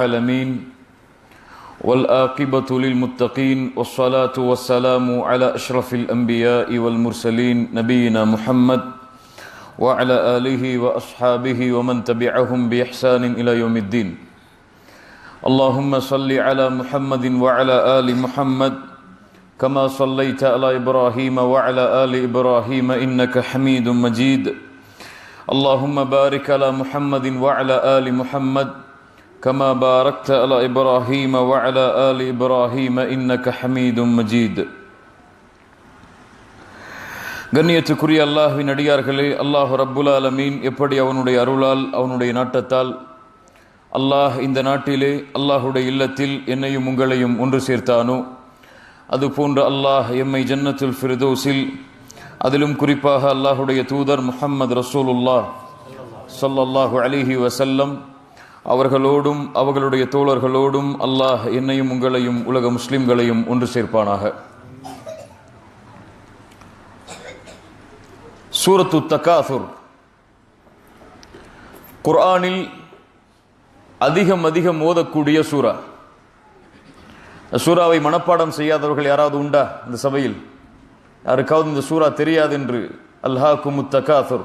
العالمين والآقبة للمتقين والصلاة والسلام على أشرف الأنبياء والمرسلين نبينا محمد وعلى آله وأصحابه ومن تبعهم بإحسان إلى يوم الدين. اللهم صل على محمد وعلى آل محمد كما صليت على إبراهيم وعلى آل إبراهيم إنك حميد مجيد. اللهم بارك على محمد وعلى آل محمد كما باركت على إبراهيم وعلى آل إبراهيم إنك حميد مجيد. கண்ணியத்துக்குரிய அல்லாஹ்வின் அடியார்களே, அல்லாஹ் ரப்புல் ஆலமீன் எப்படி அவனுடைய அருளால் அவனுடைய நாட்டத்தால் அல்லாஹ் இந்த நாட்டிலே அல்லாஹுடைய இல்லத்தில் என்னையும் உங்களையும் ஒன்று சேர்த்தானோ, அதுபோன்று அல்லாஹ் எம்மை ஜன்னத்துல் ஃபிர்தௌஸில், அதிலும் குறிப்பாக அல்லாஹுடைய தூதர் முஹம்மது ரசூலுல்லாஹ் ஸல்லல்லாஹு அலைஹி வஸல்லம் அவர்களோடும் அவர்களுடைய தோழர்களோடும் அல்லாஹ் என்னையும் உங்களையும் உலக முஸ்லிம்களையும் ஒன்று சேர்ப்பானாக. சூரத்து தகாசுர் குர்ஆனில் அதிகம் ஓதக்கூடிய சூரா. சூராவை மனப்பாடம் செய்யாதவர்கள் யாராவது உண்டா இந்த சபையில்? யாருக்காவது இந்த சூரா தெரியாது என்று? அல்ஹாக்குமுத் தகாசுர்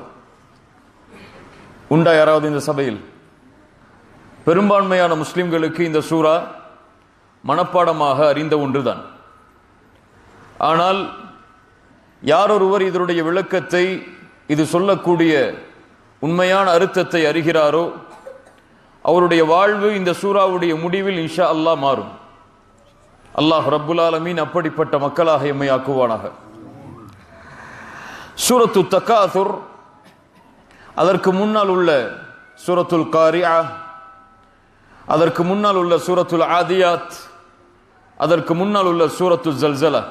உண்டா யாராவது இந்த சபையில்? பெரும்பான்மையான முஸ்லிம்களுக்கு இந்த சூரா மனப்பாடமாக அறிந்த ஒன்றுதான். ஆனால் யாரொருவர் இதனுடைய விளக்கத்தை, இது சொல்லக்கூடிய உண்மையான அர்த்தத்தை அறிகிறாரோ அவருடைய வாழ்வு இந்த சூராவுடைய முடிவில் இன்ஷா அல்லாஹ் மாறும். அல்லாஹ் ரப்புல் ஆலமீன் அப்படிப்பட்ட மக்களாக எம்மை ஆக்குவானாக. சூரத்து தகாசுர், அதற்கு முன்னால் உள்ள சூரத்துல் காரிஆ, அதற்கு முன்னால் உள்ள சூரத்துல் ஆதியாத், அதற்கு முன்னால் உள்ள சூரத்து ஜல்சலா,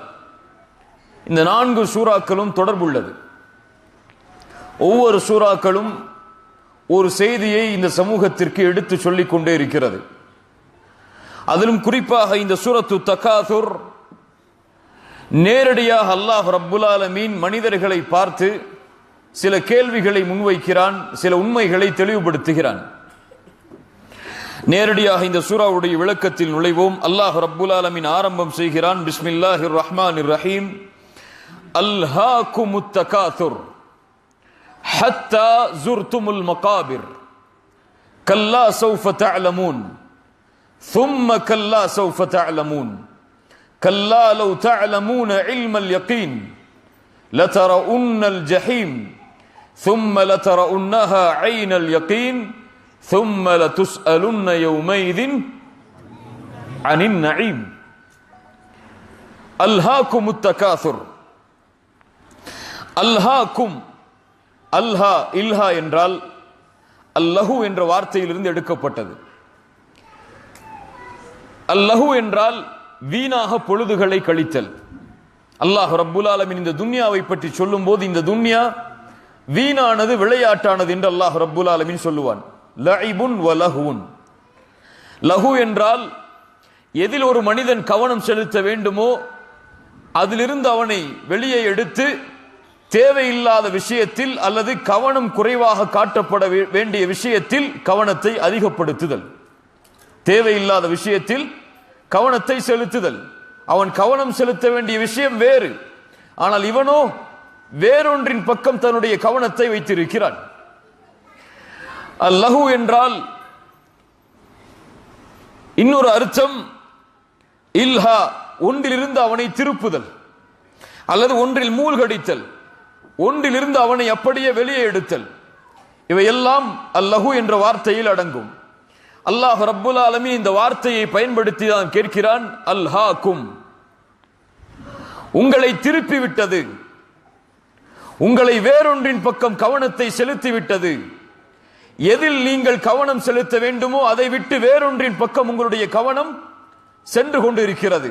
இந்த 4 சூறாக்களும் தொடர்புள்ளது. ஒவ்வொரு சூறாக்களும் ஒரு செய்தியை இந்த சமூகத்திற்கு எடுத்து சொல்லிக் கொண்டே இருக்கிறது. அதிலும் குறிப்பாக இந்த சூரத்து தகாசுர் நேரடியாக அல்லாஹ் ரப்புல் ஆலமீன் மனிதர்களை பார்த்து சில கேள்விகளை முன்வைக்கிறான், சில உண்மைகளை தெளிவுபடுத்துகிறான். நேரடியாக இந்த சூராவுடைய விளக்கத்தில் நுழைவோம். அல்லாஹ் ரப்புல் ஆலமீன் ஆரம்பம் செய்கிறான், பிஸ்மில்லாஹிர் ரஹ்மானிர் ரஹீம். அல்ஹாக்குமுத் தகாசுர் ஹத்தா ஜுர்துமுல் மகாபிர் கல்லா சௌஃப தஅலமூன் ثم كلا سوف تعلمون كلا لو تعلمون علم اليقين لترؤن الجحيم ثم لترؤنها عين اليقين ثم لتسألن يومئذ عن النعيم. ألهاكم التكاثر. அல்ஹாக்கும், அல்ஹா இல்ஹா என்றால் அல்லஹு என்ற வார்த்தையிலிருந்து எடுக்கப்பட்டது. அல்லஹு என்றால் வீணாக பொழுதுகளை கழித்தல். அல்லாஹ் ரப்புல் ஆலமீன் இந்த துன்யாவை பற்றி சொல்லும் போது இந்த துன்யா வீணானது, விளையாட்டானது என்று அல்லாஹ் ரப்புல் ஆலமீன் சொல்லுவான். லஇபுன் வ லஹுன். லஹு என்றால் எதில் ஒரு மனிதன் கவனம் செலுத்த வேண்டுமோ அதிலிருந்து அவனை வெளியே எடுத்து தேவையில்லாத விஷயத்தில் அல்லது கவனம் குறைவாக காட்டப்பட வேண்டிய விஷயத்தில் கவனத்தை அதிகப்படுத்துதல். தேவையில்லாத விஷயத்தில் கவனத்தை செலுத்துதல். அவன் கவனம் செலுத்த வேண்டிய விஷயம் வேறு, ஆனால் இவனோ வேறொன்றின் பக்கம் தன்னுடைய கவனத்தை வைத்திருக்கிறான். அல்லஹு என்றால் இன்னொரு அர்த்தம் இல்ஹா, ஒன்றிலிருந்து அவனை திருப்புதல் அல்லது ஒன்றில் மூழ்கடித்தல், ஒன்றிலிருந்து அவனை அப்படியே வெளியே எடுத்தல். இவையெல்லாம் அல்லஹு என்ற வார்த்தையில் அடங்கும். அல்லாஹ் ரப்புல் ஆலமீன் இந்த வார்த்தையை பயன்படுத்தி தான் கேட்கிறான், அல்ஹாக்கும், உங்களை திருப்பி விட்டது, உங்களை வேறொன்றின் பக்கம் கவனத்தை செலுத்திவிட்டது. எதில் நீங்கள் கவனம் செலுத்த வேண்டுமோ அதை விட்டு வேறொன்றின் பக்கம் உங்களுடைய கவனம் சென்று கொண்டிருக்கிறது.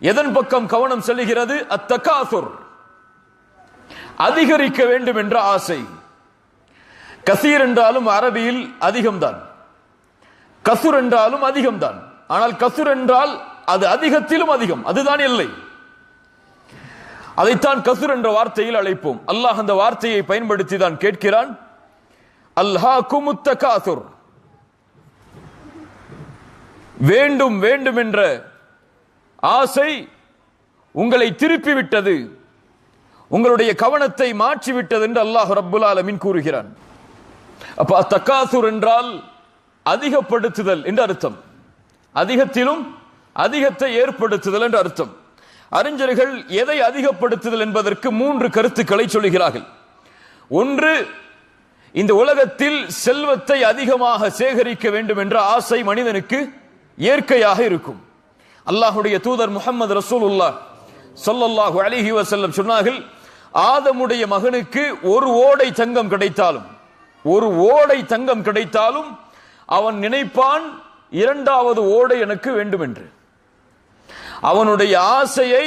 எதன் பக்கம் கவனம் செல்கிறது? அத்தகாசுர், அதிகரிக்க வேண்டும் என்ற ஆசை. கசீர் என்றாலும் அரபியில் அதிகம்தான், கசுர் என்றாலும் அதிகம்தான். ஆனால் கசுர் என்றால் அது அதிகத்திலும் அதிகம், அதுதான் எல்லை. அதைத்தான் கசுர் என்ற வார்த்தையில் அழைப்போம். அல்லாஹ் அந்த வார்த்தையை பயன்படுத்தி தான் கேட்கிறான், அல்ஹாக்குமுத் தகாசுர். வேண்டும் வேண்டும் என்ற ஆசை உங்களை திருப்பிவிட்டது, உங்களுடைய கவனத்தை மாற்றிவிட்டது என்று அல்லாஹ் ரப்புல் ஆலமீன் கூறுகிறான். அப்ப தகாசுர் என்றால் அதிகப்படுத்துதல் என்று அர்த்தம், அதிகத்திலும் அதிகத்தை ஏற்படுத்துதல் என்று அர்த்தம். அறிஞர்கள் எதை அதிகப்படுத்துதல் என்பதற்கு 3 கருத்துக்களை சொல்கிறார்கள். ஒன்று, இந்த உலகத்தில் செல்வத்தை அதிகமாக சேகரிக்க வேண்டும் என்ற ஆசை மனிதனுக்கு இயற்கையாக இருக்கும். அல்லாஹ்வுடைய தூதர் முஹம்மது ரசூலுல்லாஹ் ஸல்லல்லாஹு அலைஹி வஸல்லம் சொன்னார்கள், ஆதமுடைய மகனுக்கு ஒரு ஓடை தங்கம் கிடைத்தாலும் அவன் நினைப்பான் இரண்டாவது ஓடை எனக்கு வேண்டும் என்று. அவனுடைய ஆசையை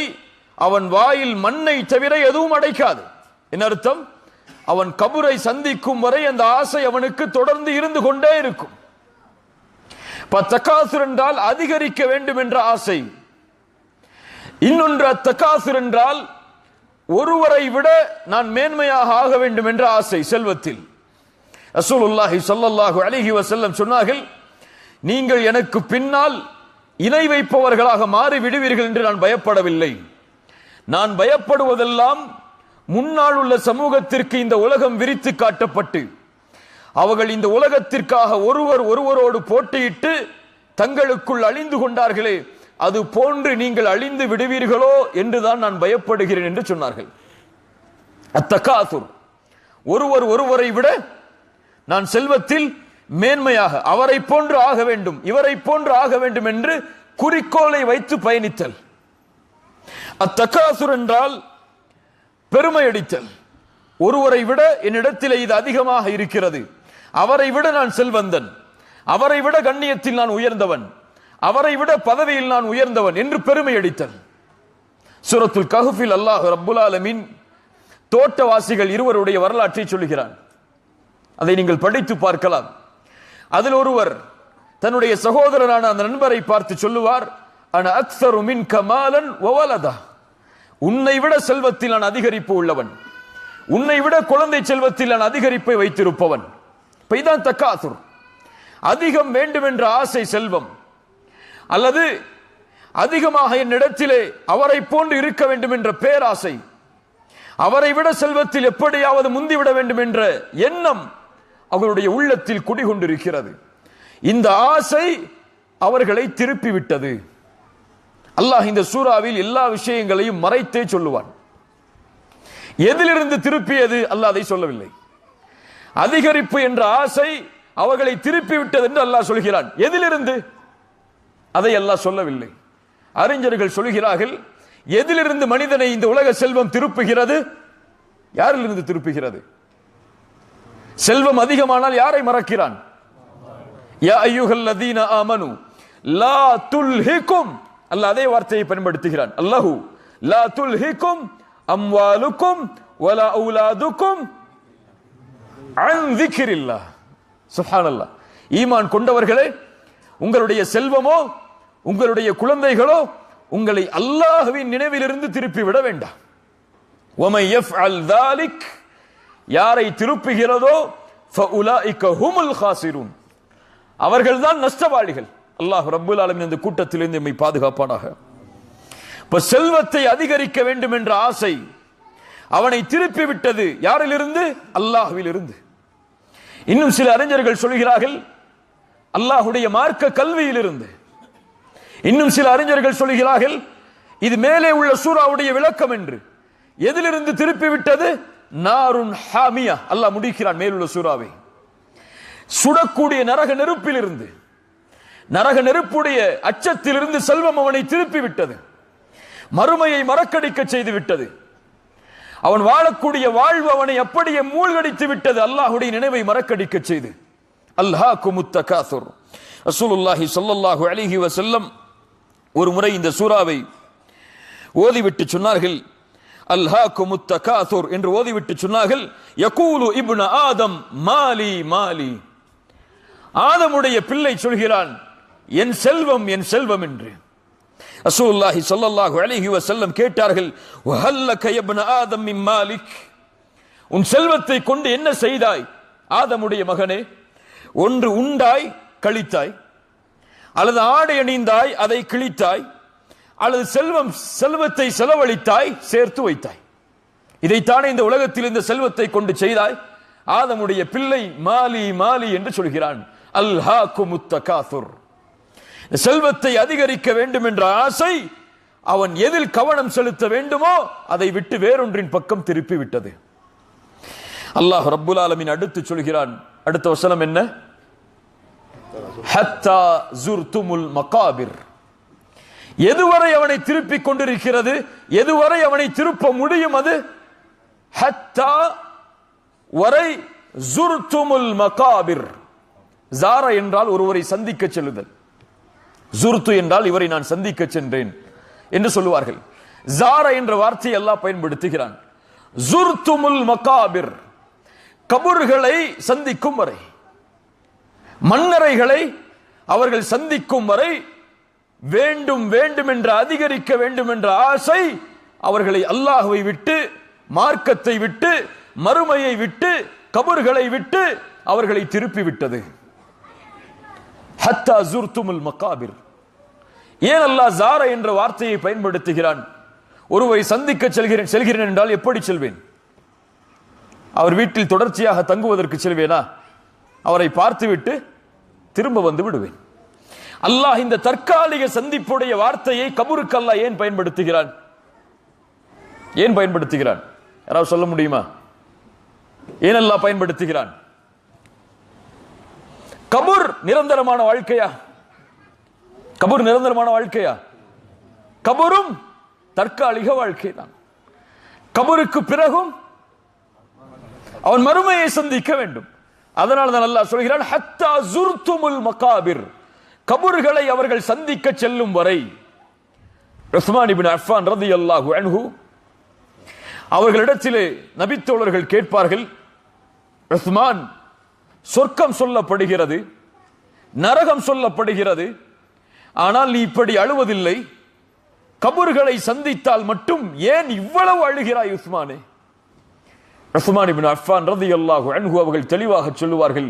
அவன் வாயில் மண்ணை தவிர எதுவும் அடைக்காது. என்ன அர்த்தம்? அவன் கபரை சந்திக்கும் வரை அந்த ஆசை அவனுக்கு தொடர்ந்து இருந்து கொண்டே இருக்கும். தகாசுர் என்றால் அதிகரிக்க வேண்டும் என்ற ஆசை. இன்னொன்று தகாசுர் என்றால் ஒருவரை விட நான் மேன்மையாக ஆக வேண்டும் என்ற ஆசை செல்வத்தில். ரசூலுல்லாஹி ஸல்லல்லாஹு அலைஹி வஸல்லம் சொன்னார்கள், நீங்கள் எனக்கு பின்னால் இணை வைப்பவர்களாக மாறி விடுவீர்கள் என்று நான் பயப்படவில்லை. நான் பயப்படுவதெல்லாம் முன்னால் உள்ள சமூகத்திற்கு இந்த உலகம் விரித்து காட்டப்பட்டு அவர்கள் இந்த உலகத்திற்காக ஒருவரோடு போட்டியிட்டு தங்களுக்குள் அழிந்து கொண்டார்களே, அது போன்று நீங்கள் அழிந்து விடுவீர்களோ என்றுதான் நான் பயப்படுகிறேன் என்று சொன்னார்கள். அத்தகாசுர், ஒருவரை விட நான் செல்வத்தில் மேன்மையாக அவரை போன்று ஆக வேண்டும், இவரை போன்று ஆக வேண்டும் என்று குறிக்கோளை வைத்து பயணித்தல். அத்தகாசுர் என்றால் பெருமை அடித்தல். ஒருவரை விட என்னிடத்தில் இது அதிகமாக இருக்கிறது, அவரை விட நான் செல்வந்தன், அவரை விட கண்ணியத்தில் நான் உயர்ந்தவன், அவரை விட பதவியில் நான் உயர்ந்தவன் என்று பெருமை அடித்தல். சூரத்துல் கஹ்ஃபில் அல்லாஹ் ரப்புல் ஆலமீன் தோட்டவாசிகள் இருவருடைய வரலாற்றை சொல்கிறான். அதை நீங்கள் படித்து பார்க்கலாம். அதில் ஒருவர் தன்னுடைய சகோதரரான அந்த நண்பரை பார்த்து சொல்லுவார், அன அக்ஸரு மின்க மாலன் வ வலதா, உன்னை விட செல்வத்தில் நான் அதிகரிப்பு உள்ளவன், உன்னை விட குழந்தை செல்வத்தில் நான் அதிகரிப்பை வைத்திருப்பவன். இதான் தகாசுர். அதிகம் வேண்டும் என்ற ஆசை செல்வம், அல்லது அதிகமாக என்னிடத்திலே அவரை போன்று இருக்க வேண்டும் என்ற பேராசை, அவரை விட செல்வத்தில் எப்படியாவது முந்திவிட வேண்டும் என்ற எண்ணம் அவர்களுடைய உள்ளத்தில் குடிகொண்டிருக்கிறது. இந்த ஆசை அவர்களை திருப்பிவிட்டது. அல்லாஹ் இந்த சூறாவில் எல்லா விஷயங்களையும் மறைத்தே சொல்லுவான். எதிலிருந்து திருப்பியது அல்லாஹ் அதை சொல்லவில்லை. அதிகரிப்பு என்ற ஆசை அவர்களை திருப்பி விட்டது என்று அல்லாஹ் சொல்கிறான். எதிலிருந்து அதை அல்லாஹ் சொல்லவில்லை. அறிஞர்கள் சொல்கிறார்கள், எதிலிருந்து மனிதனை இந்த உலக செல்வம் திருப்புகிறது? யாரிலிருந்து திருப்புகிறது? செல்வம் அதிகமானால் யாரை மறக்கிறான்? யா அய்யுஹல்லதீன ஆமனு லா துல்ஹிகும், அல்லாஹ் அதே வார்த்தையை பயன்படுத்துகிறான். அல்லாஹு லா துல்ஹிகும் அம்வாலுக்கும் வலா அவுலாதுக்கும் அன் ذிக்ரில்லாஹ். சுப்ஹானல்லாஹ். ஈமான் கொண்டவர்களே, உங்களுடைய செல்வமோ உங்களுடைய குழந்தைகளோ உங்களை அல்லாஹ்வின் நினைவிலிருந்து திருப்பி விட வேண்டாம். வமை யஃஅல் ذلك, யாரை திருப்புகிறதோ ஃபஉலாயிக ஹுமுல் காசிரூன், அவர்கள்தான் நஷ்டவாளிகள். அல்லாஹ் ரப்புல் ஆலமீன் இந்த கூட்டத்திலிருந்து நம்மை பாதுகாப்பானாக. இப்ப செல்வத்தை அதிகரிக்க வேண்டும் என்ற ஆசை அவனை திருப்பி விட்டது. யாரிலிருந்து? அல்லாஹ்விலிருந்து. இன்னும் சில அறிஞர்கள் சொல்கிறார்கள் அல்லாஹ்வுடைய மார்க்க கல்வியிலிருந்து. இன்னும் சில அறிஞர்கள் சொல்கிறார்கள் இது மேலே உள்ள சூராவுடைய விளக்கம் என்று. எதிலிருந்து திருப்பி விட்டது? நாருன் ஹாமியா. அல்லாஹ் முடிக்கிறான் மேலுள்ள சூராவை. சுடக்கூடிய நரக நெருப்பிலிருந்து, நரக நெருப்புடைய அச்சத்திலிருந்து செல்வம் அவனை திருப்பி விட்டது. மறுமையை மறக்கடிக்க செய்து விட்டது. அவன் வாழக்கூடிய வாழ்வு அவனை அப்படியே மூழ்கடித்து விட்டது. அல்லாஹ்வுடைய நினைவை மறக்கடிக்க செய்து. அல்ஹாகுமுத் தகாசுர். ரசூலுல்லாஹி ஸல்லல்லாஹு அலைஹி வஸல்லம் ஒரு முறை இந்த சூராவை ஓதிவிட்டு சொன்னார்கள், அல்ஹாகுமுத் தகாசுர் என்று ஓதிவிட்டு சொன்னார்கள், யகூலு இப்னு ஆதம் மாலி மாலி. ஆதமுடைய பிள்ளை சொல்கிறான், என் செல்வம் என் செல்வம் என்று. ரசூலுல்லாஹி ஸல்லல்லாஹு அலைஹி வஸல்லம் கேட்டார்கள், வஹல்லக யப்ன ஆதம் மின் மாலிக், உன் செல்வத்தை கொண்டு என்ன செய்தாய் ஆதமுடைய மகனே? ஒன்று உண்டாய் கழித்தாய், அல்லது ஆடை அணிந்தாய் அதை கிழித்தாய், அல்லது செல்வத்தை செலவழித்தாய் சேர்த்து வைத்தாய். இதைத்தானே இந்த உலகத்தில் இந்த செல்வத்தை கொண்டு செய்தாய். ஆதமுடைய பிள்ளை மாலி மாலி என்று சொல்கிறான். அல்ஹாகுமுத் தகாசுர். செல்வத்தை அதிகரிக்க வேண்டும் என்ற ஆசை அவன் எதில் கவனம் செலுத்த வேண்டுமோ அதை விட்டு வேறொன்றின் பக்கம் திருப்பி விட்டது. அல்லாஹ் ரப்புல் ஆலமீன் அடுத்து சொல்கிறான். அடுத்த வசனம் என்ன? ஹத்தா ஜுர்துமுல் மகாபிர். எதுவரை அவனை திருப்பிக் கொண்டிருக்கிறது, எதுவரை அவனை திருப்ப முடியும் அது? ஹத்தா வரை ஜுர்துமுல் மகாபிர். ஜாரா என்றால் ஒருவரை சந்திக்க செல்லுதல், ஜுர்து என்றால் இவரை நான் சந்திக்க சென்றேன் என்று சொல்லுவார்கள். ஜாரா என்ற வார்த்தையை அல்லாஹ் பயன்படுத்துகிறான். ஜுர்துமுல் மகாபிர், கபர்களை சந்திக்கும் வரை, மன்னரைகளை அவர்கள் சந்திக்கும் வரை வேண்டும் வேண்டும் என்ற அதிகரிக்க வேண்டும் என்ற ஆசை அவர்களை அல்லாஹ்வை விட்டு, மார்க்கத்தை விட்டு, மறுமையை விட்டு, கபர்களை விட்டு அவர்களை திருப்பி விட்டது. ஹத்தா ஜுர்துமுல் மகாபிர். ஏன் அல்லாஹ் ஜாரா என்ற வார்த்தையை பயன்படுத்துகிறான்? ஒருவரை சந்திக்க செல்கிறேன் என்றால் எப்படி செல்வேன்? அவர் வீட்டில் தொடர்ச்சியாக தங்குவதற்கு செல்வேனா? அவரை பார்த்துவிட்டு திரும்ப வந்து விடுவேன். அல்லாஹ் இந்த தற்காலிக சந்திப்புடைய வார்த்தையை கபருக்கு அல்லாஹ் ஏன் பயன்படுத்துகிறான்? ஏன் பயன்படுத்துகிறான்? யாராவது சொல்ல முடியுமா? ஏன் அல்லாஹ் பயன்படுத்துகிறான்? கபர் நிரந்தரமான வாழ்க்கையா? கபர் நிரந்தரமான வாழ்க்கையா? கபரும் தற்காலிக வாழ்க்கை தான். கபருக்கு பிறகும் அவன் மறுமையை சந்திக்க வேண்டும். அதனால தான் அல்லாஹ் சொல்கிறான் ஹத்தா ஜுர்துமுல் மகாபிர். கபர்களை அவர்கள் சந்திக்க செல்லும் வரை. உஸ்மான் இப்னு அஃபான் ரலியல்லாஹு அன்ஹு அவர்களிடத்திலே நபித்தோழர்கள் கேட்பார்கள், உஸ்மான், சொர்க்கம் சொல்லப்படுகிறது, நரகம் சொல்லப்படுகிறது, ஆனால் நீ இப்படி அழுவதில்லை, கபர்களை சந்தித்தால் மட்டும் ஏன் இவ்வளவு அழுகிறாய் உஸ்மானே? உஸ்மான் இப்னு அஃபான் ரலியல்லாஹு அன்ஹு அவர்கள் தெளிவாக சொல்லுவார்கள்,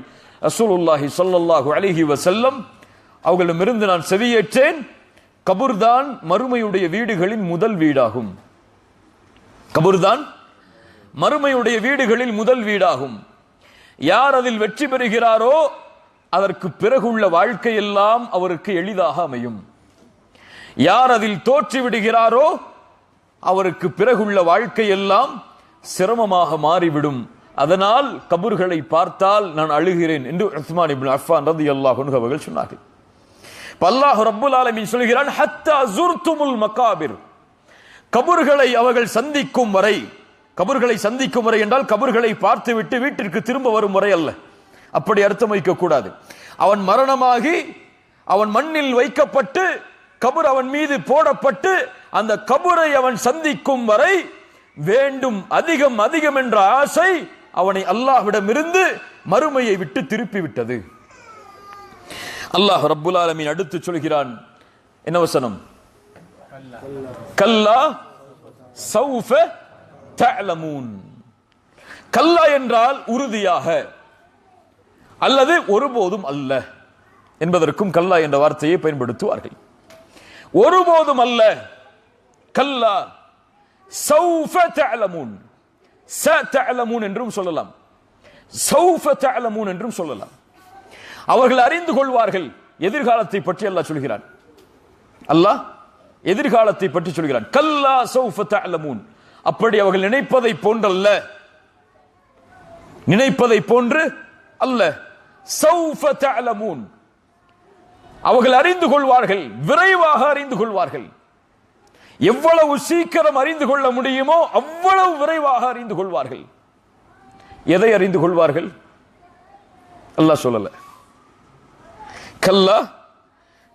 ரசூலுல்லாஹி ஸல்லல்லாஹு அலைஹி வஸல்லம் அவர்களிடமிருந்து நான் செவியேற்றேன், கபர்தான் மறுமையுடைய வீடுகளின் முதல் வீடாகும். கபர்தான் மறுமையுடைய வீடுகளில் முதல் வீடாகும். யார் அதில் வெற்றி பெறுகிறாரோ அதற்கு பிறகுள்ள வாழ்க்கை எல்லாம் அவருக்கு எளிதாக அமையும். யார் அதில் தோற்று விடுகிறாரோ அவருக்கு பிறகுள்ள வாழ்க்கை எல்லாம் சிரமமாக மாறிவிடும். அதனால் கபர்களை பார்த்தால் நான் அழுகிறேன் என்று உஸ்மான் இப்னு அஃபான் ரலியல்லாஹு அன்ஹு அவர்கள் சொன்னார்கள். அல்லாஹ் ரப்புல் ஆலமீன் சொல்கிறான் ஹத்தா ஜுர்துமுல் மகாபிர். கபர்களை அவர்கள் சந்திக்கும் வரை. கபர்களை சந்திக்கும் வரை என்றால் கபர்களை பார்த்துவிட்டு வீட்டிற்கு திரும்ப வரும் வரை அல்ல, அப்படி அர்த்தம் வைக்க கூடாது. அவன் மரணமாகி அவன் மண்ணில் வைக்கப்பட்டு கபர் அவன் மீது போடப்பட்டு அந்த கபரை அவன் சந்திக்கும் வரை வேண்டும் அதிகம் அதிகம் என்ற ஆசை அவனை அல்லாஹ்விடமிருந்து மறுமையை விட்டு திருப்பி விட்டது. அல்லாஹ் ரப்புல் ஆலமீன் அடுத்து சொல்கிறான், என்ன வசனம்? கல்லா சௌஃப தஅலமூன். கல்லா என்றால் உறுதியாக அல்லது ஒருபோதும் அல்ல என்பதற்கும் கல்லா என்ற வார்த்தையை பயன்படுத்துவார்கள். ஒருபோதும் அல்ல, கல்லா சௌஃப தஅலமூன். சதஅலமூன் என்றும் சொல்லலாம், சௌஃப தஅலமூன் என்றும் சொல்லலாம். அவர்கள் அறிந்து கொள்வார்கள். எதிர்காலத்தை பற்றி அல்லாஹ் சொல்கிறான். அல்லாஹ் எதிர்காலத்தை பற்றி சொல்கிறான். கல்லா சௌஃப தஅலமூன். அப்படி அவர்கள் நினைப்பதை போன்றல்ல, நினைப்பதை போன்று அல்ல. சௌஃப தஅலமூன். அவர்கள் அறிந்து கொள்வார்கள், விரைவாக அறிந்து கொள்வார்கள். எவ்வளவு சீக்கிரம் அறிந்து கொள்ள முடியுமோ அவ்வளவு விரைவாக அறிந்து கொள்வார்கள். எதை அறிந்து கொள்வார்கள்? அல்லாஹ் சொல்லல. கல்லா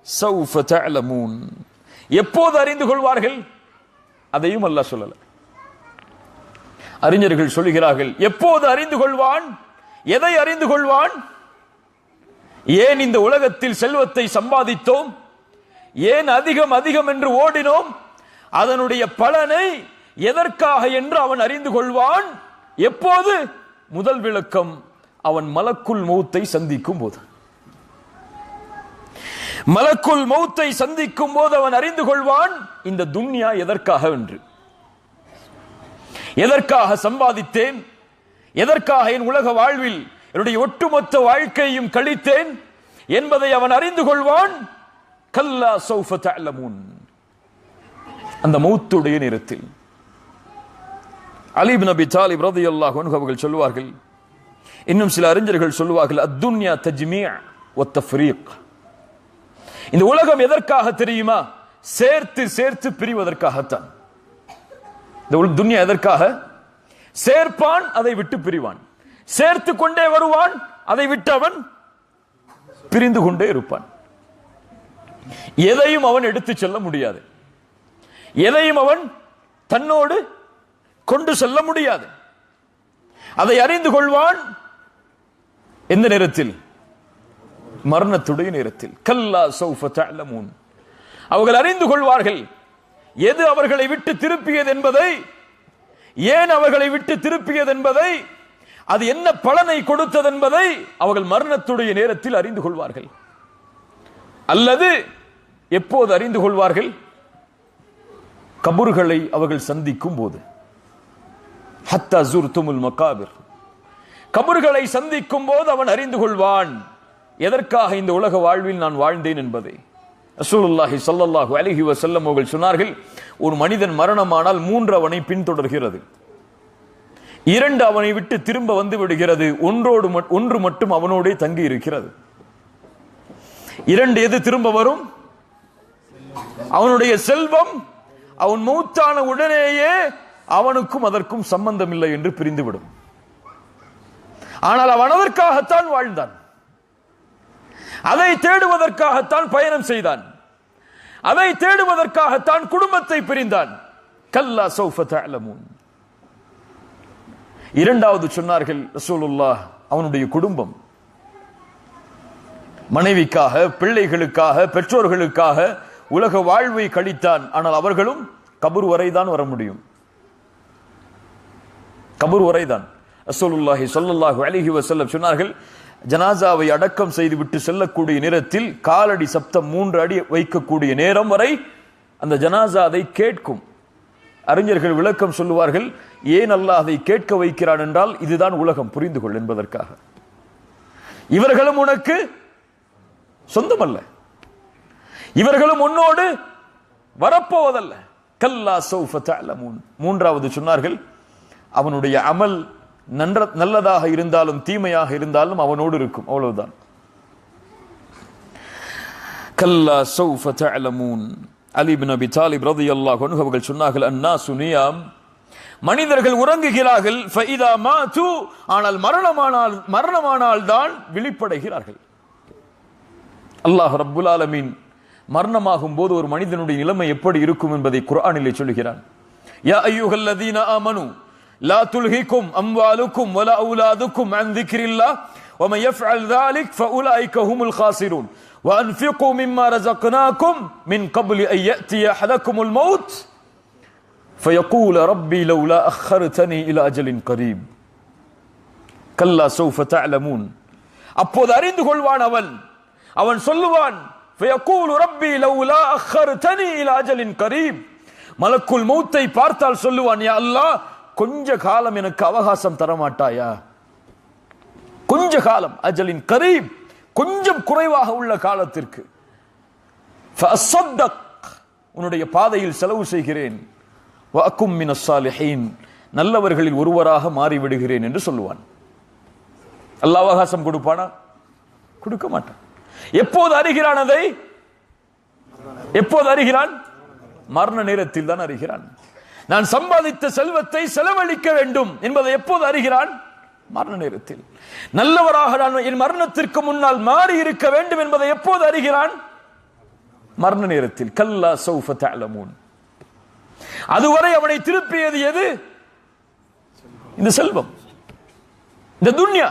சௌஃப தஅலமூன். எப்போது அறிந்து கொள்வார்கள் அதையும் அல்லாஹ் சொல்லல. அறிஞர்கள் சொல்கிறார்கள், எப்போது அறிந்து கொள்வான்? எதை அறிந்து கொள்வான்? ஏன் இந்த உலகத்தில் செல்வத்தை சம்பாதித்தோம்? ஏன் அதிகம் அதிகம் என்று ஓடினோம்? அதனுடைய பலனை எதற்காக என்று அவன் அறிந்து கொள்வான். எப்போது? முதல் விளக்கம், அவன் மலக்குல் மௌத்தை சந்திக்கும் போது. மலக்குல் மௌத்தை சந்திக்கும் போது அவன் அறிந்து கொள்வான் இந்த துன்யா எதற்காக என்று. எதற்காக சம்பாதித்தேன், எதற்காக என் உலக வாழ்வில் என்னுடைய ஒட்டுமொத்த வாழ்க்கையும் கழித்தேன் என்பதை அவன் அறிந்து கொள்வான். கல்லா சௌஃப தஅலமூன். அந்த மௌத்துடைய நேரத்தில் அலி இப்னு அபி தாலிப் ரலியல்லாஹு அன்ஹு அவர்கள் சொல்வார்கள், இன்னும் சில அறிஞர்கள் சொல்வார்கள், அத்துன்யா தஜ்மீ' வ தஃப்ரீக். இந்த உலகம் எதற்காக தெரியுமா? சேர்த்து சேர்த்து பிரிவதற்காகத்தான். இந்த துன்யா எதற்காக? சேர்ப்பான், அதை விட்டு பிரிவான். சேர்த்து கொண்டே வருவான், அதை விட்டு அவன் பிரிந்து கொண்டே இருப்பான். எதையும் அவன் எடுத்து செல்ல முடியாது, எதையும் அவன் தன்னோடு கொண்டு செல்ல முடியாது. அதை அறிந்து கொள்வான் எந்த நேரத்தில்? மரணத்துடைய நேரத்தில். கல்லா சௌஃப தஅலமூன். அவர்கள் அறிந்து கொள்வார்கள் எது அவர்களை விட்டு திருப்பியது என்பதை, ஏன் அவர்களை விட்டு திருப்பியது என்பதை, அது என்ன பலனை கொடுத்தது என்பதை அவர்கள் மரணத்துடைய நேரத்தில் அறிந்து கொள்வார்கள். அல்லது எப்போது அறிந்து கொள்வார்கள்? கபர்களை அவர்கள் சந்திக்கும் போது. ஹத்தா ஸுர்துமுல் மகாபிர். கபர்களை சந்திக்கும் போது அவன் அறிந்து கொள்வான் எதற்காக இந்த உலக வாழ்வில் நான் வாழ்ந்தேன் என்பதை. ரசூலுல்லாஹி ஸல்லல்லாஹு அலைஹி வஸல்லம் அவர்கள் சொன்னார்கள், ஒரு மனிதன் மரணமானால் 3 அவனை பின்தொடர்கிறது, 2 அவனை விட்டு திரும்ப வந்து விடுகிறது, ஒன்று மட்டும் அவனோடே தங்கி இருக்கிறது. 2 எது திரும்ப வரும்? அவனுடைய செல்வம். அவன் மௌத்தான உடனேயே அவனுக்கும் அதற்கும் சம்பந்தம் இல்லை என்று பிரிந்துவிடும். ஆனால் அவன் அதற்காகத்தான் வாழ்ந்தான், அதை தேடுவதற்காகத்தான் பயணம் செய்தான், அதை தேடுவதற்காகத்தான் குடும்பத்தை பிரிந்தான். கல்லா சௌஃப தஅலமூன். இரண்டாவது சொன்னார்கள் ரசூலுல்லாஹ், அவனுடைய குடும்பம், மனைவிக்காக, பிள்ளைகளுக்காக, பெற்றோர்களுக்காக உலக வாழ்வை கழித்தான். ஆனால் அவர்களும் கபர் வரைதான் வர முடியும், கபர் வரைதான். ரசூலுல்லாஹி ஸல்லல்லாஹு அலைஹி வஸல்லம் சொன்னார்கள், ஜனாசாவை அடக்கம் செய்துவிட்டு செல்லக்கூடிய நேரத்தில் காலடி சப்தம் 3 அடி வைக்கக்கூடிய நேரம் வரை அந்த ஜனாசா அதை கேட்கும். அறிஞர்கள் விளக்கம் சொல்லுவார்கள், ஏன் அல்லாஹ் அதை கேட்க வைக்கிறான் என்றால் இதுதான் உலகம், புரிந்து கொள் என்பதற்காக. இவர்களும் உனக்கு சொந்தமல்ல, இவர்களும் உன்னோடு வரப்போவதல்ல. கல்லா சௌஃப தஅலமூன். மூன்றாவது சொன்னார்கள், அவனுடைய அமல் நல்லதாக இருந்தாலும் தீமையாக இருந்தாலும் அவனோடு இருக்கும், அவ்வளவுதான். கல்லா சௌஃப தஅலமூன். அலி இப்னு அபி தாலிப் ரலியல்லாஹு அன்ஹு அவர்கள் சொன்னார்கள், அன்னாசு நியாம், மனிதர்கள் உறங்குகிறார்கள், ஃபஇதா மாது, ஆனால் மரணமானால் தான் விழிப்படைகிறார்கள். அல்லாஹ் ரப்புல் ஆலமீன் மரணமாகும் போது ஒரு மனிதனுடைய நிலைமை எப்படி இருக்கும் என்பதை குர்ஆனிலே சொல்கிறான். யா அய்யுஹல்லதீன ஆமனு லா துல்ஹிக்கும் அம்வாலுக்கும் வலா அவுலாதுக்கும் அன் திக்ரில்லாஹ் வமன் யஃஅல் ذلك فاولئك هم الخاسرون وانفقوا مما رزقناكم من قبل ان ياتي احدكم الموت فيقول ربي لولا اخرتني الى اجل قريب كلا سوف تعلمون. அப்போது அறிந்து கொள்வான் அவன் சொல்லுவான், فيقول ربي لولا اخرتني الى اجل قريب. மலக்குல் மௌத்தை பார்த்தால் சொல்லுவான், யா அல்லாஹ், கொஞ்ச காலம் எனக்கு அவகாசம் தரமாட்டாயா? கொஞ்ச காலம், அஜலின் கரீப், கொஞ்சம் குறைவாக உள்ள காலத்திற்கு. ஃபஅஸ்ஸதக், உன்னுடைய பாதையில் செலவு செய்கிறேன். வஅகும் மினஸ் ஸாலிஹீன், நல்லவர்களில் ஒருவராக மாறிவிடுகிறேன் என்று சொல்லுவான். அல்லாஹ் அவகாசம் கொடுப்பானா? கொடுக்க மாட்டான். எப்போது அறிகிறான் அதை? எப்போது அறிகிறான்? மரண நேரத்தில் தான் அறிகிறான். நான் சம்பாதித்த செல்வத்தை செலவழிக்க வேண்டும் என்பதை எப்போது அறிகிறான்? மரண நேரத்தில். நல்லவராக நான் என் மரணத்திற்கு முன்னால் மாறி இருக்க வேண்டும் என்பதை எப்போது அறிகிறான்? மரண நேரத்தில். கல்லா சௌஃப தஅலமூன். அதுவரை அவனை திருப்பியது எது? இந்த செல்வம், இந்த துன்யா.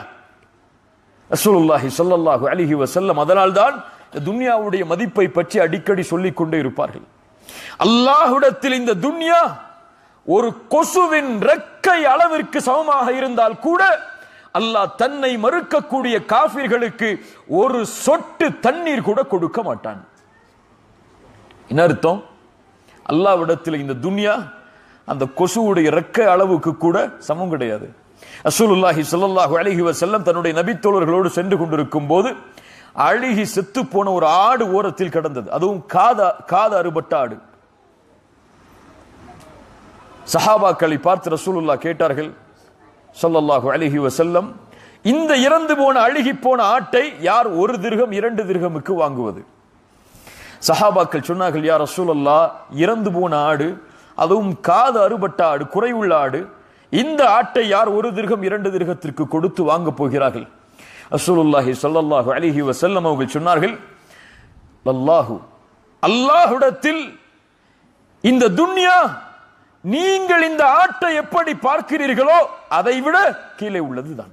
ரசூலுல்லாஹி ஸல்லல்லாஹு அலைஹி வஸல்லம் அதனால்தான் இந்த துன்யாவுடைய மதிப்பை பற்றி அடிக்கடி சொல்லிக் கொண்டே இருப்பார்கள். அல்லாஹ்விடத்தில் இந்த துன்யா ஒரு கொசுவின் ரெக்கை அளவிற்கு சமமாக இருந்தால் கூட அல்லாஹ் தன்னை மறுக்கக்கூடிய காஃபிர்களுக்கு ஒரு சொட்டு தண்ணீர் கூட கொடுக்க மாட்டான். என்ன அர்த்தம்? அல்லாஹ்விடத்தில் இந்த துன்யா அந்த கொசுவுடைய ரெக்க அளவுக்கு கூட சமம் கிடையாது. ரசூலுல்லாஹி ஸல்லல்லாஹு அலைஹி வஸல்லம் தன்னுடைய நபித்தோழர்களோடு சென்று கொண்டிருக்கும் போது அழுகி செத்து போன ஒரு ஆடு ஓரத்தில் கிடந்தது. அதுவும் காது அறுபட்ட ஆடு. சஹாபாக்களை பார்த்து ரசூலுல்லாஹ் கேட்டார்கள் ஸல்லல்லாஹு அலைஹி வஸல்லம், இந்த இறந்து போன அழுகி போன ஆட்டை யார் 1 திர்ஹம் 2 திர்ஹமுக்கு வாங்குவது? சஹாபாக்கள் சொன்னார்கள், யா ரசூலல்லாஹ், இறந்து போன ஆடு, அதுவும் காது அறுபட்ட ஆடு, குறைவுள்ள ஆடு, இந்த ஆட்டை யார் 1 திர்ஹம் 2 திர்ஹத்திற்கு கொடுத்து வாங்க போகிறார்கள்? ரசூலுல்லாஹி ஸல்லல்லாஹு அலைஹி வஸல்லம் அவர்கள் சொன்னார்கள், அல்லாஹ்விடத்தில் இந்த துன்யா நீங்கள் இந்த ஆட்டை எப்படி பார்க்கிறீர்களோ அதை விட கீழே உள்ளதுதான்.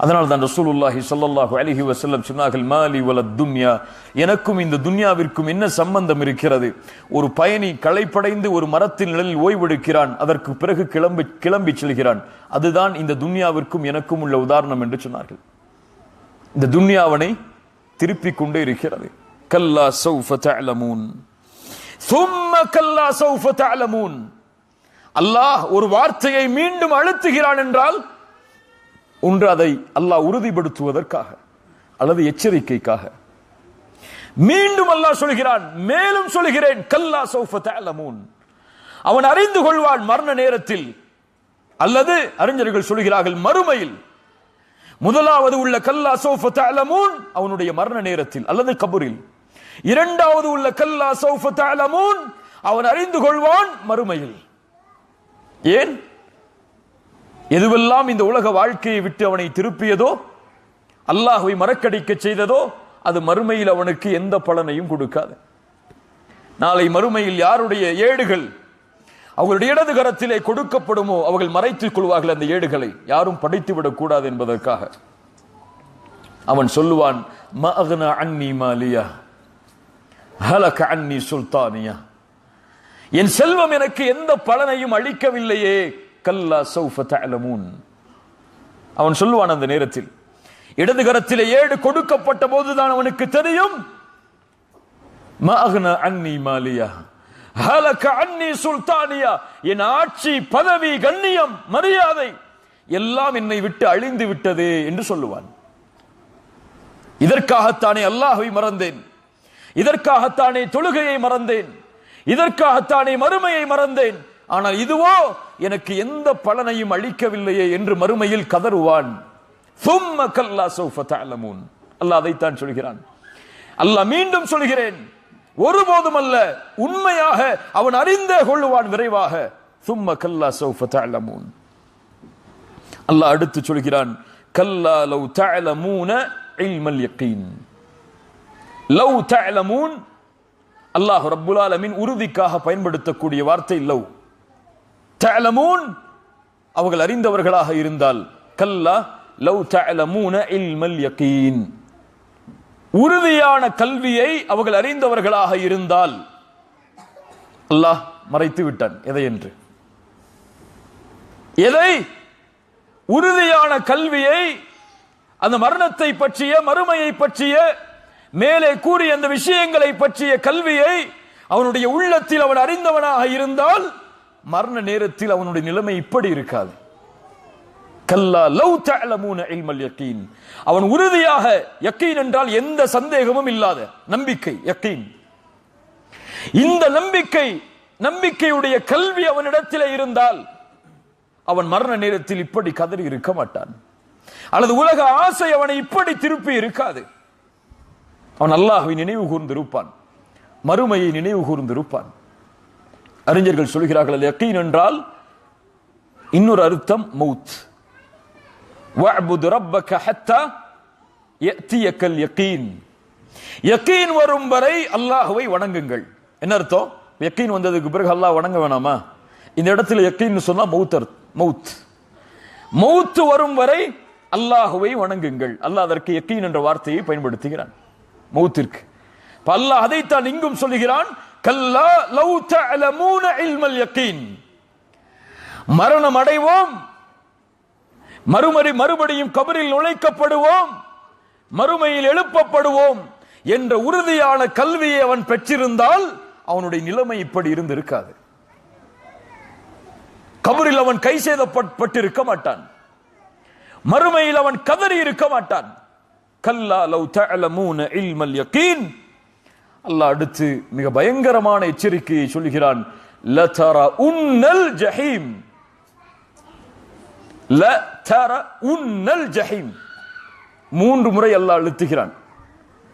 அதனால் தான் ரசூலுல்லாஹி ஸல்லல்லாஹு அலைஹி வஸல்லம் சொன்னார்கள், மாலி வலத் துன்யா, எனக்கும் இந்த துன்யாவிற்கும் என்ன சம்பந்தம் இருக்கிறது? ஒரு பயணி களைப்படைந்து ஒரு மரத்தின் நிழலில் ஓய்வெடுக்கிறான், அதற்கு பிறகு கிளம்பி செல்கிறான். அதுதான் இந்த துன்யாவிற்கும் எனக்கும் உள்ள உதாரணம் என்று சொன்னார்கள். இந்த துன்யாவனை திருப்பிக் கொண்டே இருக்கிறது. கல்லா சௌஃப தஅலமூன் சும்ம கல்லா சௌஃப தஅலமூன். அல்லாஹ் ஒரு வார்த்தையை மீண்டும் அழுத்துகிறான் என்றால் ஒன்று அதை அல்லாஹ் உறுதிப்படுத்துவதற்காக அல்லது எச்சரிக்கைக்காக. மீண்டும் அல்லாஹ் சொல்கிறான், மேலும் சொல்கிறேன், கல்லா சௌஃப தஅலமூன். அவன் அறிந்து கொள்வான் மரண நேரத்தில், அல்லது அறிஞர்கள் சொல்கிறார்கள் மறுமையில். முதலாவது உள்ள கல்லா சௌஃப தஅலமூன் அவனுடைய மரண நேரத்தில் அல்லது கபரில். இரண்டாவது உள்ள கல்லா சௌஃப தஅலமூன் அவன் அறிந்து கொள்வான் மறுமையில். ஏன்? எதுவெல்லாம் இந்த உலக வாழ்க்கையை விட்டு அவனை திருப்பியதோ, அல்லாஹ்வை மறக்கடிக்க செய்ததோ, அது மறுமையில் அவனுக்கு எந்த பலனையும் கொடுக்காது. நாளை மறுமையில் யாருடைய ஏடுகள் அவர்களுடைய இடது கரத்திலே கொடுக்கப்படுமோ அவர்கள் மறைத்துக் கொள்வார்கள். அந்த ஏடுகளை யாரும் படித்துவிடக் கூடாது என்பதற்காக. அவன் சொல்லுவான், மா அக்னா அன்னி மாலியா ஹலக அன்னி சுல்தானியா, என் செல்வம் எனக்கு எந்த பலனையும் அளிக்கவில்லையே. கல்லா சௌஃப தஅலமூன். அவன் சொல்லுவான் அந்த நேரத்தில், இடது கரத்திலே ஏடு கொடுக்கப்பட்ட போதுதான் அவனுக்கு தெரியும், மா அக்னா அன்னி மாலியா ஹலக அன்னி சுல்தானியா, என் ஆட்சி, பதவி, கண்ணியம், மரியாதை எல்லாம் என்னை விட்டு அழிந்து விட்டது என்று சொல்லுவான். இதற்காகத்தானே அல்லாஹ்வை மறந்தேன், இதற்காகத்தானே தொழுகையை மறந்தேன், இதற்காகத்தானே மறுமையை மறந்தேன், ஆனால் இதுவோ எனக்கு எந்த பலனையும் அளிக்கவில்லையே என்று மறுமையில் கதறுவான். சும்ம கல்லா சௌஃப தஅலமூன். அல்லாஹ் அதைத்தான் சொல்கிறான். அல்லாஹ் மீண்டும் சொல்கிறேன், ஒருபோதும் அல்ல, உண்மையாக அவன் அறிந்தே கொள்ளுவான் விரைவாக. சும்ம கல்லா சௌஃப தஅலமூன். அல்லாஹ் அடுத்து சொல்கிறான், கல்லா லவ் தஅலமூன இல்மல் யகீன். லவ் தஅலமூன் அல்லாஹ் ரப்புல் ஆலமீன் உறுதிக்காக பயன்படுத்தக்கூடிய வார்த்தை லவ். தஅலமூன் அவர்கள் அறிந்தவர்களாக இருந்தால், கல்லா லவ் தஅலமூன இல்மல் யகீன், உறுதியான கல்வியை அவர்கள் அறிந்தவர்களாக இருந்தால். அல்லாஹ் மறைத்து விட்டான். எதை என்று? எதை? உறுதியான கல்வியை, அந்த மரணத்தை பற்றிய, மறுமையை பற்றிய, மேலே கூறிய அந்த விஷயங்களை பற்றிய கல்வியை அவனுடைய உள்ளத்தில் அவன் அறிந்தவனாக இருந்தால் மரண நேரத்தில் அவனுடைய நிலைமை இப்படி இருக்காது. கல்லா லவ் தஅலமூன இல்மல் யகீன். அவன் உறுதியாக, யகீன் என்றால் எந்த சந்தேகமும் இல்லாத நம்பிக்கை, யகீன். இந்த நம்பிக்கையுடைய கல்வி அவனிடத்திலே இருந்தால் அவன் மரண நேரத்தில் இப்படி கதறி இருக்க மாட்டான். அல்லது உலக ஆசை அவனை இப்படி திருப்பி இருக்காது. அவன் அல்லாஹ்வை நினைவு கூர்ந்திருப்பான், மறுமையை நினைவு கூர்ந்திருப்பான். அறிஞர்கள் சொல்கிறார்கள், யகீன் என்றால் இன்னொரு அர்த்தம் மௌத். வஅ்புத் ரப்பக ஹத்தா யஅதியகல் யகீன். யகீன் வரும் வரை அல்லாஹ்வை வணங்குங்கள். என்ன அர்த்தம்? யகீன் வந்ததுக்கு பிறகு அல்லாஹ் வணங்க வேணாமா? இந்த இடத்துல யகீன் சொன்னா மௌத். மௌத் வரும் வரை அல்லாஹ்வை வணங்குங்கள். அல்லாஹ் அதற்கு யகீன் என்ற வார்த்தையை பயன்படுத்துகிறான் மௌத்திற்கு. அல்லாஹ் அதைத்தான் இங்கும் சொல்லுகிறான், கல்லா லவ் தஅலமூன இல்மல் யகீன். மரணம் அடைவோம், மறுபடியும் கபரில் நுழைக்கப்படுவோம், மறுமையில் எழுப்பப்படுவோம் என்ற உறுதியான கல்வியை அவன் பெற்றிருந்தால் அவனுடைய நிலைமை இப்படி இருந்திருக்காது. கபரில் அவன் கை செய்தப்பட்டிருக்க மாட்டான், மறுமையில் அவன் கதறி இருக்க மாட்டான். கல்லா லவ் தஅலமூன இல்மல் யகீன். அல்லாஹ் அடுத்து மிக பயங்கரமான எச்சரிக்கையை சொல்கிறான். லதரஉன்னல் ஜஹீம், லதரஉன்னல் ஜஹீம். 3 முறை அல்லாஹ் அழுத்துகிறான்,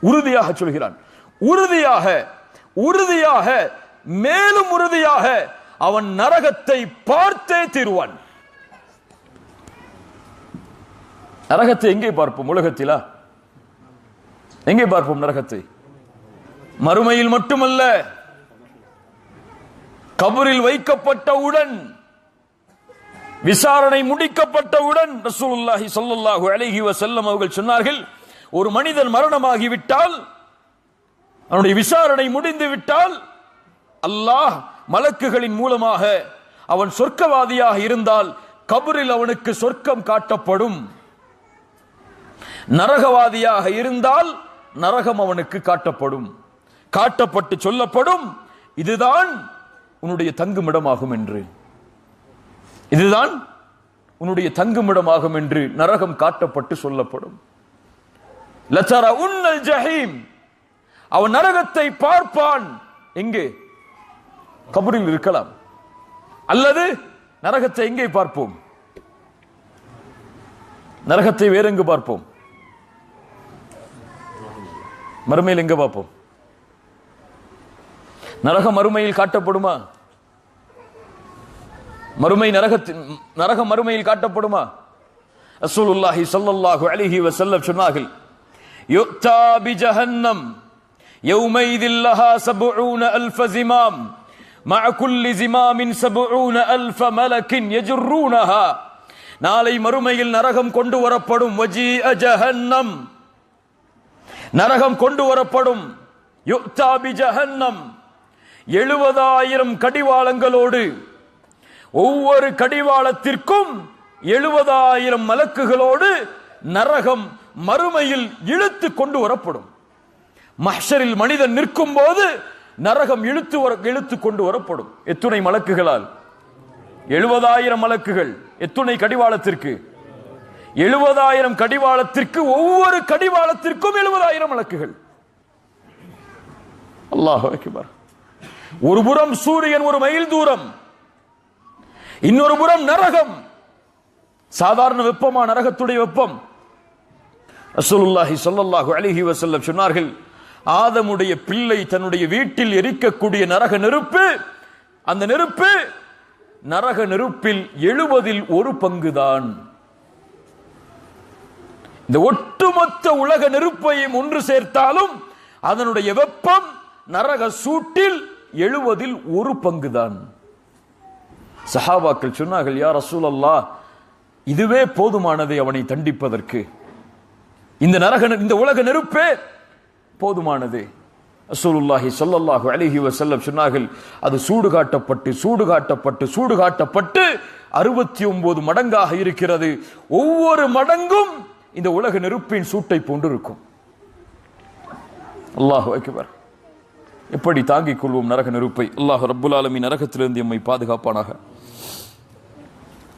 உறுதியாக சொல்கிறான். உறுதியாக மேலும் உறுதியாக அவன் நரகத்தை பார்த்தே தீருவான். நரகத்தை எங்கே பார்ப்போம்? உலகத்திலா? எங்கே பார்ப்போம் நரகத்தை? மறுமையில் மட்டுமல்ல, கபரில் வைக்கப்பட்டவுடன், விசாரணை முடிக்கப்பட்டவுடன் ரசூலுல்லாஹி ஸல்லல்லாஹு அலைஹி வஸல்லம் அவர்கள் சொன்னார்கள், ஒரு மனிதன் மரணமாகிவிட்டால், அவனுடைய விசாரணை முடிந்து விட்டால், அல்லாஹ் மலக்குகளின் மூலமாக அவன் சொர்க்கவாதியாக இருந்தால் கபரில் அவனுக்கு சொர்க்கம் காட்டப்படும், நரகவாதியாக இருந்தால் நரகம் அவனுக்கு காட்டப்படும். காட்டப்பட்டு சொல்லப்படும், இதுதான் உன்னுடைய தங்குமிடமாகும் என்று, இதுதான் உன்னுடைய தங்குமிடமாகும் என்று நரகம் காட்டப்பட்டு சொல்லப்படும். லதரஉன்னல் ஜஹீம். அவன் நரகத்தை பார்ப்பான். எங்கே? கபரில் இருக்கலாம். அல்லது நரகத்தை எங்கே பார்ப்போம்? நரகத்தை வேற எங்கு பார்ப்போம்? மறுமையில் எங்க பார்ப்போம்? நரகம் மறுமையில் காட்டப்படுமா? நரகம் மறுமையில் காட்டப்படுமா? ரசூலுல்லாஹி ஸல்லல்லாஹு அலைஹி வஸல்லம் சொன்னார்கள், யுக்தா பிஜஹன்னம் யௌமைதில் லஹா 70,000 زمام مع كل زمام 70,000 ملك يجرونها. நாளை மறுமையில் நரகம் கொண்டு வரப்படும். வஜீஅ ஜஹன்னம், நரகம் கொண்டு வரப்படும். யுக்தா பிஜஹன்னம், 70,000 கடிவாளங்களோடு, ஒவ்வொரு கடிவாளத்திற்கும் 70,000 மலக்குகளோடு நரகம் மறுமையில் இழுத்து கொண்டு வரப்படும். மஹ்ஷரில் மனிதன் நிற்கும் போது நரகம் இழுத்து கொண்டு வரப்படும். எத்துணை மலக்குகளால்? 70,000 மலக்குகள். எத்துணை கடிவாளத்திற்கு? 70,000 கடிவாளத்திற்கு, ஒவ்வொரு கடிவாளத்திற்கும் 70,000 மலக்குகள். அல்லாஹு அக்பர். ஒரு புறம் சூரியன் 1 மைல் தூரம், இன்னொரு புறம் நரகம். சாதாரண வெப்பமா நரகத்துடைய வெப்பம்? ரசூலுல்லாஹி ஸல்லல்லாஹு அலைஹி வஸல்லம் சொன்னார்கள், ஆதமுடைய பிள்ளை தன்னுடைய வீட்டில் எரிக்கக்கூடிய நரக நெருப்பு, அந்த நெருப்பு நரக நெருப்பில் 70 1 பங்குதான். இந்த ஒட்டுமொத்த உலக நெருப்பையும் ஒன்று சேர்த்தாலும் அதனுடைய வெப்பம் நரக சூட்டில் 70 1 பங்குதான். சஹாபாக்கள் சொன்னார்கள், யா ரசூலல்லாஹ், இதுவே போதுமானதை அவனை தண்டிப்பதற்கு. இந்த உலக நெருப்பே போதுமானது. ரசூலுல்லாஹி ஸல்லல்லாஹு அலைஹி வஸல்லம் சொன்னார்கள், அது சூடு காட்டப்பட்டு 69 மடங்காக இருக்கிறது. ஒவ்வொரு மடங்கும் இந்த உலக நெருப்பின் சூட்டை போன்று இருக்கும். அல்லாஹு அக்பர். எப்படி தாங்கிக் கொள்வோம் நரக நெருப்பை? அல்லாஹ் ரப்புல் ஆலமீன் நரகத்திலிருந்து எம்மை பாதுகாப்பானாக.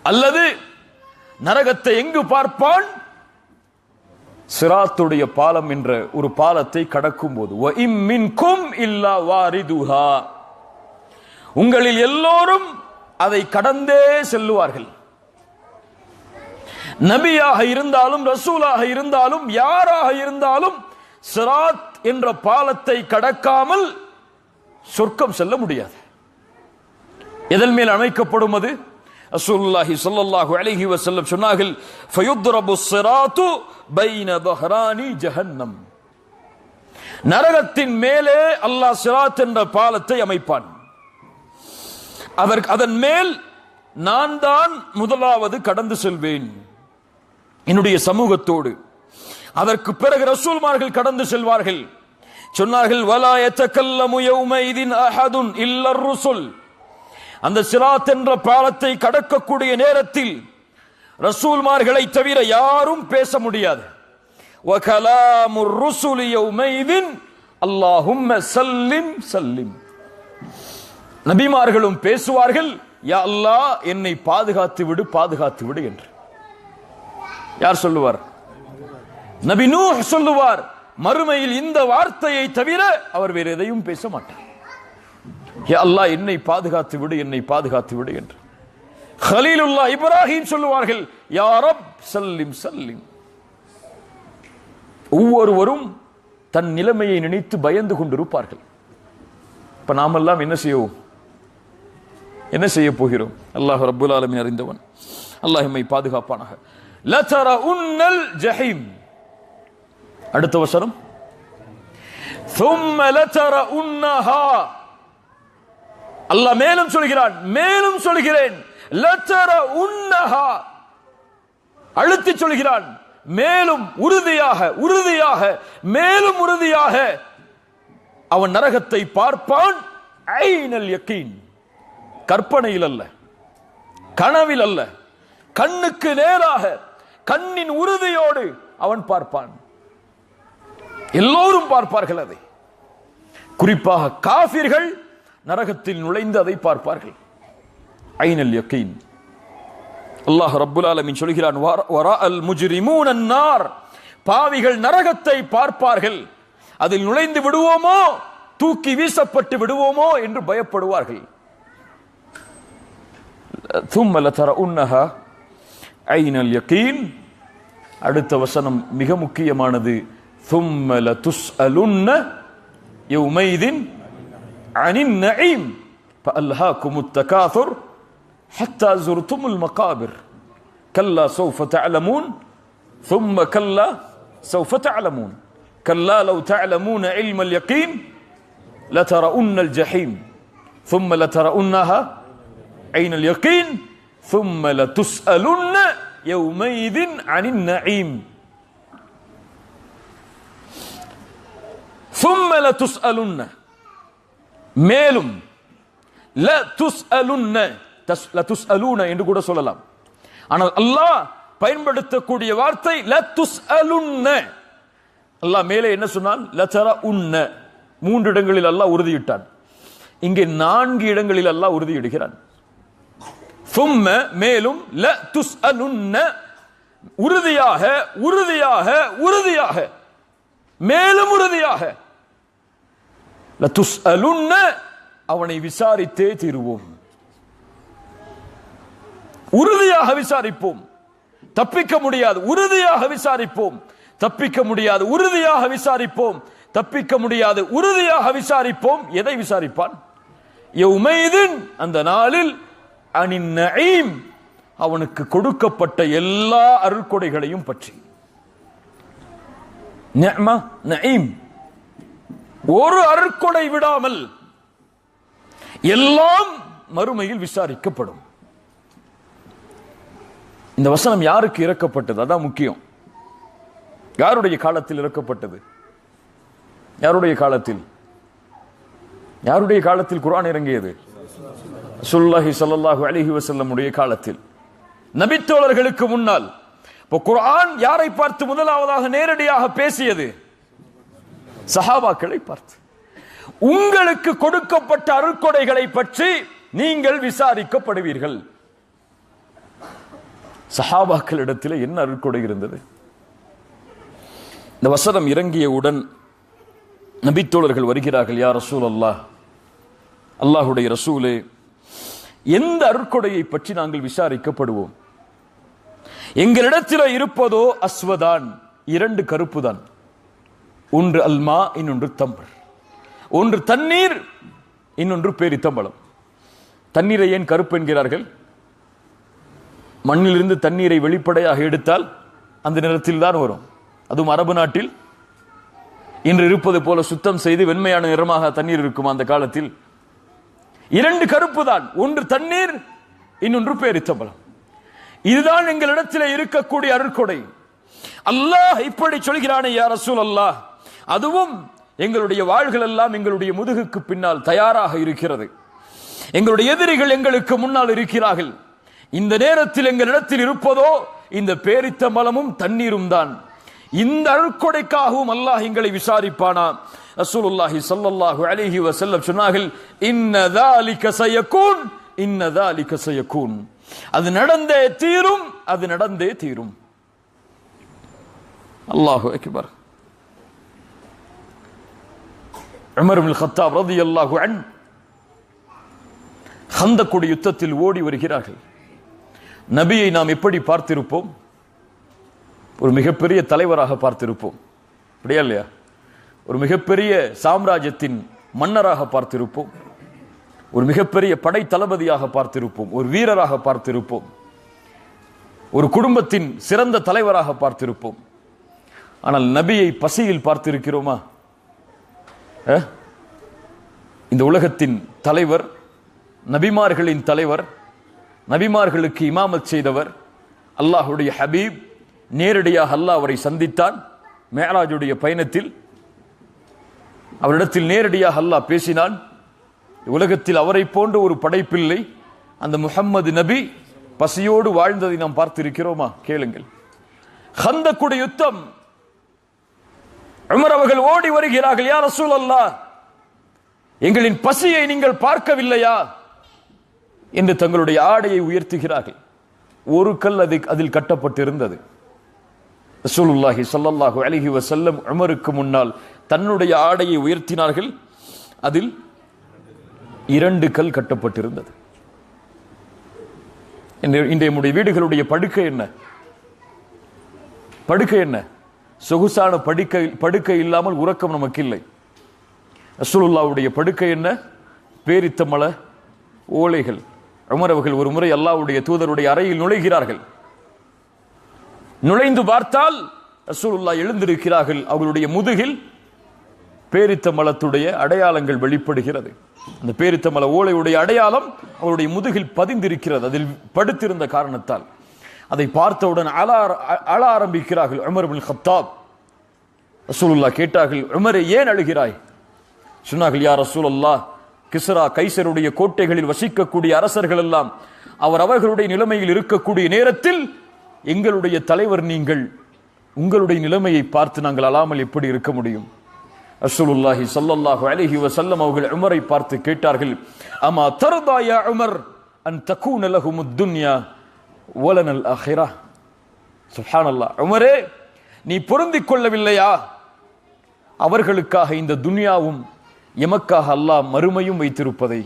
அல்லது நரகத்தை எங்கு பார்ப்பான்? சிராத்துடைய பாலம் என்ற ஒரு பாலத்தை கடக்கும் போது, வ இம் மின்கும் இல்லா வாரிதுஹா, உங்களில் எல்லோரும் அதை கடந்தே செல்லுவார்கள். நபியாக இருந்தாலும் ரசூலாக இருந்தாலும் யாராக இருந்தாலும் சிராத் என்ற பாலத்தை கடக்காமல் சொர்க்கம் செல்ல முடியாது. எதன் மேல் அமைக்கப்படும் அது? ரசூலுல்லாஹி ஸல்லல்லாஹு அலைஹி வஸல்லம் சொன்னார்கள், ஃபயுத்ரபு ஸிராத்து பைன தஹ்ரானி ஜஹன்னம். நரகத்தின் மேலே அல்லாஹ் சிராத் என்ற பாலத்தை அமைப்பான். அதன் மேல் நான் தான் முதலாவது கடந்து செல்வேன் என்னுடைய சமூகத்தோடு. அதற்கு பிறகு ரசூல்மார்கள் கடந்து செல்வார்கள். சொன்னார்கள், வலா யதகல்லமு யௌமைதின் அஹதுன் இல்லர் ருசுல். அந்த சிராத் என்ற பாலத்தை கடக்கக்கூடிய நேரத்தில் ரசூல்மார்களை தவிர யாரும் பேச முடியாது. வகலாமுர் ருசுலி யௌமைதின் அல்லாஹும்ம சல்லிம் சல்லிம். நபிமார்களும் பேசுவார்கள், யா அல்லாஹ் என்னை பாதுகாத்து விடு பாதுகாத்து விடு என்று. யார் சொல்லுவார்? நபி நூஹ் சொல்லுவார். மறுமையில் இந்த வார்த்தையை தவிர அவர் வேறு எதையும் பேச மாட்டார். யா அல்லாஹ் என்னை பாதுகாத்து விடு என்னை பாதுகாத்து விடு என்று. கலீலுல்லாஹ் இப்ராஹிம் சொல்லுவார்கள், யா ரப் சல்லிம் சல்லிம். ஒவ்வொருவரும் தன் நிலைமையை நினைத்து பயந்து கொண்டிருப்பார்கள். இப்ப நாமெல்லாம் என்ன செய்வோம்? என்ன செய்ய போகிறோம்? அல்லாஹ் ரப்புல் ஆலமீன் அறிந்தவன். அல்லாஹ் எம்மை பாதுகாப்பானாக. லதரஉன்னல் ஜஹீம். அடுத்த வசனம், ثم لترؤنها. அல்லாஹ் மேலும் சொல்கிறான், மேலும் சொல்கிறேன், லதரஉன்னஹா, அழுத்தி சொல்கிறான், மேலும் உறுதியாக உறுதியாக மேலும் உறுதியாக அவன் நரகத்தை பார்ப்பான். ஐனல் யகீன், கற்பனையில் அல்ல, கனவில் அல்ல, கண்ணுக்கு நேராக கண்ணின் உறுதியோடு அவன் பார்ப்பான். எல்லோரும் பார்ப்பார்கள் அதை. குறிப்பாக காஃபிர்கள் நரகத்தில் நுழைந்து அதை பார்ப்பார்கள். ஐனல் யகீன். அல்லாஹ் ரப்புல் ஆலமீன் சொல்கிறான், வராஅல் முஜ்ரிமூன அன்னார். பாவிகள் நரகத்தை பார்ப்பார்கள். அதில் நுழைந்து விடுவோமோ, தூக்கி வீசப்பட்டு விடுவோமோ என்று பயப்படுவார்கள். ثم لترؤنها عين اليقين. அடுத்த வசனம் மிக முக்கியமானது. ثم لتسألن يومئذ عن النعيم فألهاكم التكاثر حتى زرتم المقابر كلا سوف تعلمون ثم كلا سوف تعلمون كلا لو تعلمون علم اليقين لترؤن الجحيم ثم لترؤنها عين اليقين ثم لتسألن يومئذ عن النعيم ثم لتسألن. மேலும் لتسألن لتسألون என்று கூட சொல்லலாம். ஆனால் அல்லாஹ் பயன்படுத்தக்கூடிய வார்த்தை لتسألن. அல்லாஹ் மேலே என்ன சொன்னான்? لترؤن. 3 இடங்களில் அல்லாஹ் உறுதியிட்டான். இங்கே 4 இடங்களில் அல்லாஹ் உறுதியிடுகிறான். ثم மேலும் لتسألن, உறுதியாக உறுதியாக உறுதியாக மேலும் உறுதியாக. லதுஸ்அலுன்ன, அவனை விசாரித்தே தீருவோம். உறுதியாக விசாரிப்போம், தப்பிக்க முடியாது. உறுதியாக விசாரிப்போம், தப்பிக்க முடியாது. உறுதியாக விசாரிப்போம், தப்பிக்க முடியாது. உறுதியாக விசாரிப்போம். எதை விசாரிப்பான்? யௌமைதின், அந்த நாளில், அனின் நஈம், அவனுக்கு கொடுக்கப்பட்ட எல்லா அருள்கொடைகளையும் பற்றி. நிஅமா, நஈம், ஒரு அருட்கொடை விடாமல் எல்லாம் மறுமையில் விசாரிக்கப்படும். இந்த வசனம் யாருக்கு இறக்கப்பட்டது? அதான் முக்கியம். யாருடைய காலத்தில் இறக்கப்பட்டது? யாருடைய காலத்தில்? யாருடைய காலத்தில் குர்ஆன் இறங்கியது? ரசூலுல்லாஹி ஸல்லல்லாஹு அலைஹி வஸல்லம் உடைய காலத்தில், நபித்தோழர்களுக்கு முன்னால். இப்போ குர்ஆன் யாரை பார்த்து முதலாவதாக நேரடியாக பேசியது? சஹாபாக்களை பார்த்து. உங்களுக்கு கொடுக்கப்பட்ட அருட்கொடைகளை பற்றி நீங்கள் விசாரிக்கப்படுவீர்கள். சஹாபாக்களிடத்தில் என்ன அருட்கொடை இருந்தது? இந்த வசனம் இறங்கியவுடன் நபித்தோழர்கள் வருகிறார்கள். யா ரசூலல்லாஹ், அல்லாஹுடைய ரசூலே, எந்த அருட்கொடையை பற்றி நாங்கள் விசாரிக்கப்படுவோம்? எங்களிடத்தில் இருப்பதோ அஸ்வதான், 2 கருப்பு தான். ஒன்று அல்மா, இன்னொன்று தம்பர். ஒன்று தண்ணீர், இன்னொன்று பேரித்தம்பளம். தண்ணீரை ஏன் கருப்பு என்கிறார்கள்? மண்ணிலிருந்து தண்ணீரை வெளிப்படையாக எடுத்தால் அந்த நிறத்தில் தான் வரும். அதுவும் அரபு நாட்டில் இன்று இருப்பது போல சுத்தம் செய்து வெண்மையான நிறமாக தண்ணீர் இருக்கும். அந்த காலத்தில் 2 கருப்பு தான். ஒன்று தண்ணீர், இன்னொன்று பேரித்தம்பளம். இதுதான் எங்களிடத்தில் இருக்கக்கூடிய அருட்கொடை. அல்லாஹ் இப்படி சொல்கிறானே, யா ரசூலல்லாஹ், அதுவும் எங்களுடைய வாள்கள் எல்லாம் எங்களுடைய முதுகுக்கு பின்னால் தயாராக இருக்கிறது. எங்களுடைய எதிரிகள் எங்களுக்கு முன்னால் இருக்கிறார்கள். இந்த நேரத்தில் எங்களிடத்தில் இருப்பதோ இந்த பேரித்த மலமும் தண்ணீரும் தான். இந்த அருட்கொடைக்காகவும் அல்லாஹ் எங்களை விசாரிப்பானா? ரசூலுல்லாஹி ஸல்லல்லாஹு அலைஹி வஸல்லம் சொன்னார்கள், இன்ன ذلك سيكون இன்ன ذلك سيكون. அது நடந்தே தீரும், அது நடந்தே தீரும். அல்லாஹு அக்பர். உமர் இப்னு கத்தாப் ரலியல்லாஹு அன்ஹு கந்தக்குடி யுத்தத்தில் ஓடி வருகிறார்கள். நபியை நாம் எப்படி பார்த்திருப்போம்? ஒரு மிகப்பெரிய தலைவராக பார்த்திருப்போம், அப்படியா இல்லையா? ஒரு மிகப்பெரிய சாம்ராஜ்யத்தின் மன்னராக பார்த்திருப்போம், ஒரு மிகப்பெரிய படை தளபதியாக பார்த்திருப்போம், ஒரு வீரராக பார்த்திருப்போம், ஒரு குடும்பத்தின் சிறந்த தலைவராக பார்த்திருப்போம். ஆனால் நபியை பசியில் பார்த்திருக்கிறோமா? இந்த உலகத்தின் தலைவர், நபிமார்களின் தலைவர், நபிமார்களுக்கு இமாமத் செய்தவர், அல்லாஹுடைய ஹபீப், நேரடியாக அல்லாஹ் அவரை சந்தித்தான் மேராஜுடைய பயணத்தில். அவரிடத்தில் நேரடியாக அல்லாஹ் பேசினான். உலகத்தில் அவரை போன்ற ஒரு படைப்பில்லை. அந்த முஹம்மது நபி பசியோடு வாழ்ந்ததை நாம் பார்த்திருக்கிறோமா? கேளுங்கள். கந்தக்குடி யுத்தம், உமர் அவர்கள் ஓடி வருகிறார்கள். யா ரசூலல்லாஹ், எங்களின் பசியை நீங்கள் பார்க்கவில்லையா என்று தங்களுடைய ஆடையை உயர்த்துகிறார்கள். ஒரு கல் அதில் கட்டப்பட்டிருந்தது. ரசூலுல்லாஹி ஸல்லல்லாஹு அலைஹி வஸல்லம் உமருக்கு முன்னால் தன்னுடைய ஆடையை உயர்த்தினார்கள். அதில் 2 கல் கட்டப்பட்டிருந்தது. இன்றைய நம்முடைய வீடுகளுடைய படுக்கை என்ன? படுக்கை என்ன? சொகுசான படுக்கை இல்லாமல் உறக்கம் நமக்கு இல்லை. ரசூலுல்லாஹ்வுடைய படுக்கை என்ன? பேரித்தமல ஓலைகள். உமர் அவர்கள் ஒரு முறை அல்லாஹ்வுடைய தூதருடைய அறையில் நுழைகிறார்கள். நுழைந்து பார்த்தால் ரசூலுல்லாஹ் எழுந்திருக்கிறார்கள். அவர்களுடைய முதுகில் பேரித்தமலத்துடைய அடையாளங்கள் வெளிப்படுகிறது. அந்த பேரித்தமல ஓலையுடைய அடையாளம் அவருடைய முதுகில் பதிந்திருக்கிறது, அதில் படுத்திருந்த காரணத்தால். அதை பார்த்தவுடன் அழ ஆரம்பிக்கிறார்கள் உமர் இப்னு கத்தாப். ரசூலுல்லாஹ் கேட்டார்கள், உமரே ஏன் அழுகிறாய்? சொன்னார்கள், யா ரசூலல்லாஹ், கிஸ்ரா கைசருடைய கோட்டைகளில் வசிக்கக்கூடிய அரசர்கள் எல்லாம் அவர்களுடைய நிலைமையில் இருக்கக்கூடிய நேரத்தில் எங்களுடைய தலைவர் நீங்கள், உங்களுடைய நிலைமையை பார்த்து நாங்கள் அழாமல் எப்படி இருக்க முடியும்? ரசூலுல்லாஹி ஸல்லல்லாஹு அலைஹி வஸல்லம் அவர்கள் உமரை பார்த்து கேட்டார்கள், அமா தர்தா யா உமர் அன் தகூன லஹுமுத் துன்யா வலனல் ஆখিরাহ? சுப்ஹானல்லாஹ். உமரே, நீ பொருந்திக் கொள்ளவில்லையா அவர்களுக்காக இந்த துன்யாவும் எமக்காக அல்லாஹ் மறுமையும் வைத்திருப்பதை?